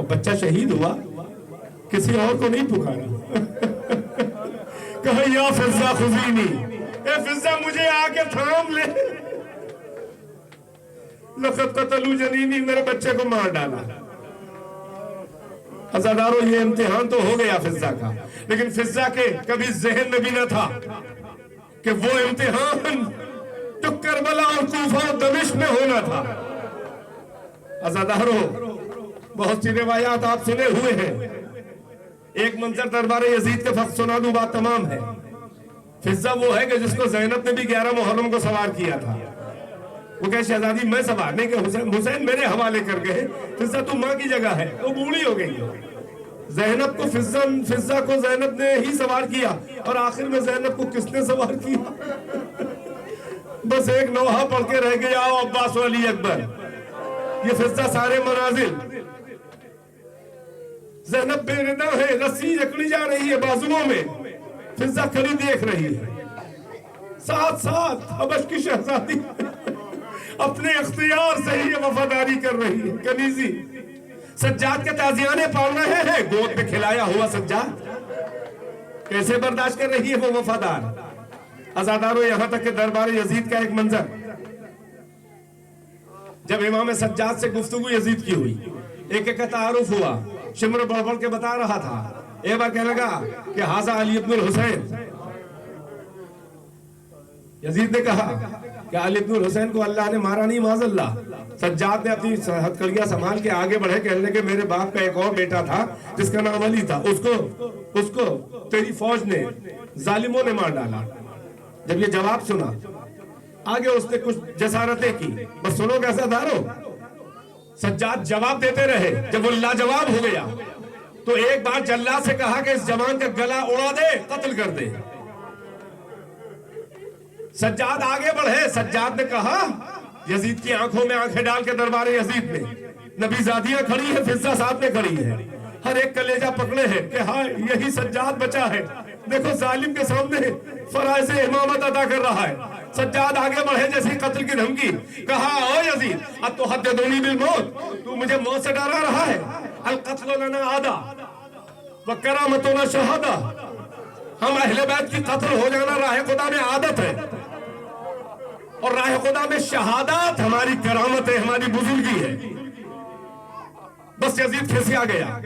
اور بچہ شہید ہوا، کسی اور کو نہیں پکارا، کہا یا فضہ خذینی، اے فضہ مجھے آ کے تھام لے، لقد قتلوا جنینی، میرے بچے کو مار ڈالا۔ عزادارو یہ امتحان تو ہو گیا فضہ کا، لیکن فضہ کے کبھی ذہن میں بھی نہ تھا کہ وہ امتحان جو کربلا اور کوفہ اور دمشق میں ہونا تھا۔ عزادارو بہت سی روایات آپ سنے ہوئے ہیں، ایک منظر دربار یزید کے فقط سنا دوں، بات تمام ہے۔ فضہ وہ ہے کہ جس کو زینب نے بھی 11 محرم کو سوار کیا تھا، وہ کہے شہزادی میں سوار نہیں، کہ حسین میرے حوالے کر گئے، فضہ تو ماں کی جگہ ہے، وہ بوڑھی ہو گئی۔ زینب کو فضہ کو زینب نے ہی سوار کیا، اور آخر میں زینب کو کس نے سوار کیا؟ بس ایک نوحہ پڑھ کے رہ گیا، آؤ عباس و علی اکبر، یہ فضہ سارے منازل۔ زینب بے ردا ہے، رسی جکڑی جا رہی ہے بازوؤں میں، فضہ کھڑی دیکھ رہی ہے، ساتھ ساتھ حبش کی شہزادی اپنے اختیار سے ہی وفاداری کر رہی ہے۔ کنیزی سجاد کے تازیانے پال رہے ہیں، گود پہ کھلایا ہوا سجاد، کیسے برداشت کر رہی ہے وہ وفادار؟ عزادارو یہاں تک کہ دربار یزید کا ایک منظر، جب امام سجاد سے گفتگو یزید کی ہوئی، ایک ایک کا تعارف ہوا، شمر بڑھ بڑھ کے بتا رہا تھا، ایک بار کہنے لگا کہ ھذا علی ابن الحسین۔ یزید نے کہا کہ علی ابن الحسین کو اللہ نے مارا نہیں، معاذ اللہ۔ سجاد نے اپنی ہتھکڑیاں سنبھال کے آگے بڑھے، کہنے لگے میرے باپ کا ایک اور بیٹا تھا جس کا نام علی تھا، اس کو تیری فوج نے، ظالموں نے مار ڈالا۔ جب یہ جواب سنا، آگے اس نے کچھ جسارتیں کی، بس سنو کیسا دارو، سجاد جواب دیتے رہے، جب وہ لاجواب ہو گیا تو ایک بار جلاد سے کہا کہ اس جوان کا گلا اڑا دے، قتل کر دے۔ سجاد آگے بڑھے، سجاد نے کہا، یزید کی آنکھوں میں آنکھیں ڈال کے دربار یزید میں نبی زادیاں کھڑی ہیں، فضہ صاحب نے کھڑی ہے، ہر ایک کلیجہ پکڑے ہیں کہ ہاں یہی سجاد بچا ہے، دیکھو ظالم کے سامنے فرائض امامت ادا کر رہا ہے۔ سجاد آگے بڑھے، جیسی قتل کی دھمکی، کہا او یزید اتحدثنی بالموت، تو مجھے موت سے ڈرا رہا ہے؟ القتل لنا عادہ وکرامتنا شہادہ، ہم اہل بیت کی قتل ہو جانا راہ خدا میں عادت ہے، اور راہ خدا میں شہادات ہماری کرامت ہے، ہماری بزرگی ہے۔ بس یزید کھسیا گیا،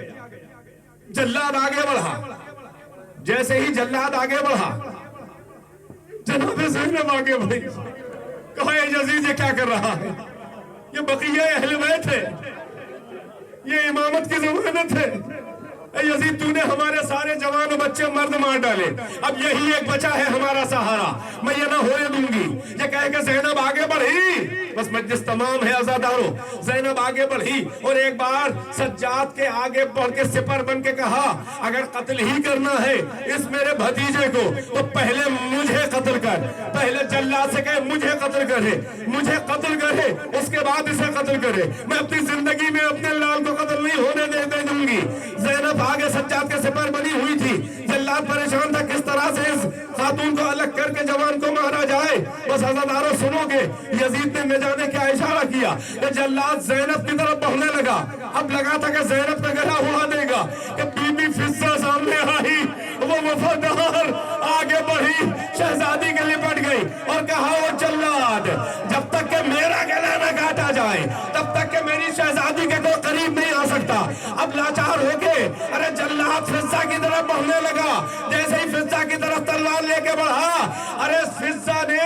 جلاد آگے بڑھا، جیسے ہی جلاد آگے بڑھا جناب زینب آگے بڑھی، کہا اے یزید یہ کیا کر رہا ہے؟ یہ بقیہ اہل بیت ہے، یہ امامت کی ضمانت ہے۔ اے یزید تو نے ہمارے سارے جوان و بچے مرد مار ڈالے، اب یہی ایک بچہ ہے ہمارا سہارا، میں یہ نہ ہونے دوں گی۔ یہ کہہ کے زینب آگے بڑھی، بس مجلس تمام ہے عزادارو، زینب آگے بڑھی اور ایک بار سجاد کے آگے بڑھ کے سپر بن کے کہا اگر قتل ہی کرنا ہے اس میرے بھتیجے کو تو پہلے مجھے قتل کر، پہلے جلاد سے کہے مجھے قتل کرے، مجھے قتل کرے، اس کے بعد اسے قتل کرے، میں اپنی زندگی میں اپنے لال کو قتل نہیں ہونے دے دوں گی۔ زینب آگے سجاد کے سپر بنی ہوئی تھی، جلاد پریشان تھا کس طرح سے اس خاتون کو الگ کر کے جوان کو مارا جائے۔ بس عزادارو سنو گے، یزید نے نہ جانے کیا اشارہ کیا کہ جلاد زینب کی طرف بڑھنے لگا، اب لگا تھا کہ زینب کا گلا اڑا دے گا کہ بی بی فضہ سامنے آئی، وہ وفادار آگے بڑھی، شہزادی کے لپٹ گئی اور کہا وہ جلاد جب تک کہ میرا گلا نہ کاٹا جائے تب تک کہ میری شہزادی کے کوئی قریب نہیں آ سکتا۔ اب لاچار ہو کے ارے جلاد فضہ کی طرف بڑھنے لگا، جیسے ہی فضہ کی طرف تلوار لے کے بڑھا، ارے فضہ نے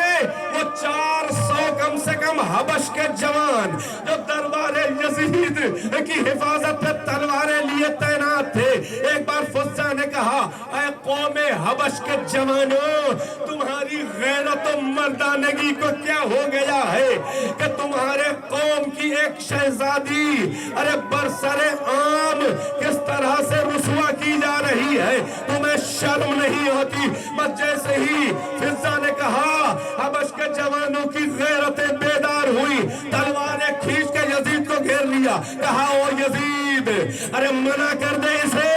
وہ 400 کم سے کم حبش کے جوان جو دربار یزید کی حفاظت پہ تلواریں لیے تعینات تھے، ایک بار فضہ نے کہا اے قوم حبش کے جوانوں، تمہاری غیرت و مردانگی کو کیا ہو گیا ہے کہ تمہارے قوم کی ایک شہزادی ارے برسر عام کس طرح سے رسوا کی جا رہی ہے، تمہیں شرم نہیں ہوتی؟ بس جیسے ہی فضہ نے کہا حبش کے جوانوں کی غیرتیں بیدار ہوئی، تلواریں کھینچ کے یزید کو گھیر لیا، کہا او یزید ارے منع کر دے اسے،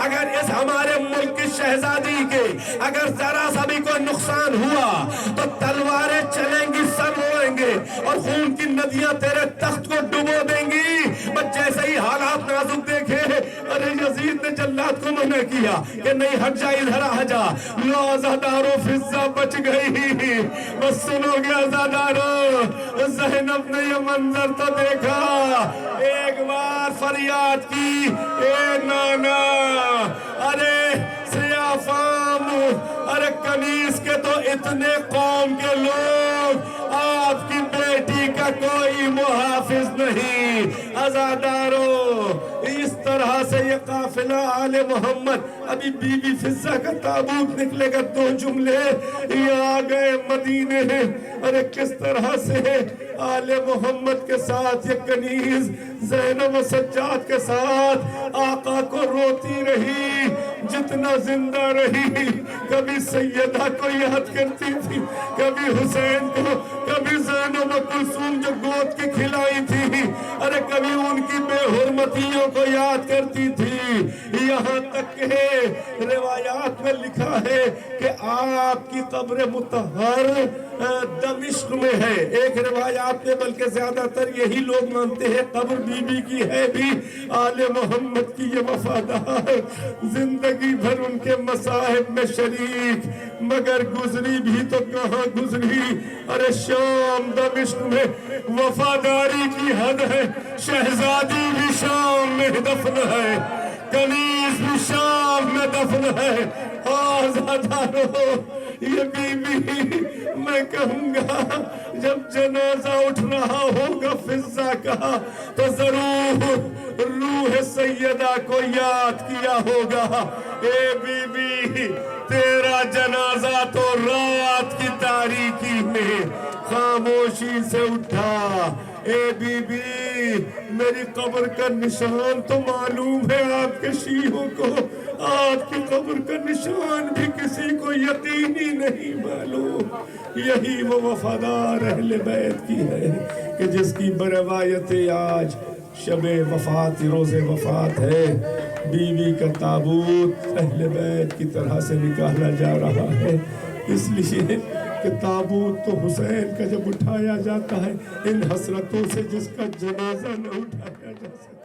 اگر اس ہمارے ملک کی شہزادی کے اگر ذرا سا بھی کوئی نقصان ہوا تو تلواریں چلیں گی، سر روئیں گے اور خون کی ندیاں تیرے تخت کو ڈبو دیں گی۔ محمد جیسے ہی حالات نازک دیکھے، ارے یزید نے جلاد کو منع کیا کہ نہیں ہٹ جا، ادھر آ جا، لو عزادارو فضہ بچ گئی۔ بس سنو گے عزادارو، زینب نے یہ منظر تو دیکھا، ایک بار فریاد کی، اے نانا، ارے سیاہ فام، ارے کنیز کے تو اتنے قوم کے لوگ، آپ کی بیٹی کا کوئی محافظ نہیں۔ عزادارو، اس طرح سے یہ قافلہ آل محمد، ابھی بی بی فضہ کا تابوت نکلے گا، 2 جملے یہ آ گئے مدینے۔ ارے کس طرح سے آل محمد کے ساتھ یہ کنیز زینب و سجاد کے ساتھ آقا کو روتی رہی جتنا زندہ رہی۔ کبھی سیدہ کو یاد کرتی تھی، کبھی حسین کو، کبھی زینب و کلثوم جو گود کی کھلائی تھی، ارے کبھی ان کی بے حرمتیوں کو یاد کرتی تھی۔ یہاں تک کہ روایات میں لکھا ہے کہ آپ کی قبر مطہر دمشق میں ہے۔ ایک روایات میں بلکہ زیادہ تر یہی لوگ مانتے ہیں قبر بی بی کی ہے بھی آل محمد کی یہ وفادار، زندگی بھر ان کے مصائب میں شریک، مگر گزری بھی تو کہاں گزری، ارے شام دمشق میں وفاداری کی حد ہے، شہزادی بھی شام میں دفن ہے، کنیز بھی شام میں دفن ہے۔ آزادارو، یہ بی بی، میں کہوں گا جب جنازہ اٹھ رہا ہوگا فضہ کا تو ضرور روح سیدہ کو یاد کیا ہوگا، اے بی بی تیرا جنازہ تو رات کی تاریکی میں خاموشی سے اٹھا، اے بی بی میری قبر کا نشان تو معلوم ہے آپ کے شیعوں کو، آپ کی قبر کا نشان بھی کسی کو یقینی نہیں معلوم۔ یہی وہ وفادار اہل بیت کی ہے کہ جس کی بروایت آج شب وفات، روز وفات ہے، بیوی کا تابوت اہل بیت کی طرح سے نکالا جا رہا ہے، اس لیے کہ تابوت تو حسین کا جب اٹھایا جاتا ہے ان حسرتوں سے جس کا جنازہ نہ اٹھایا جا سکتا۔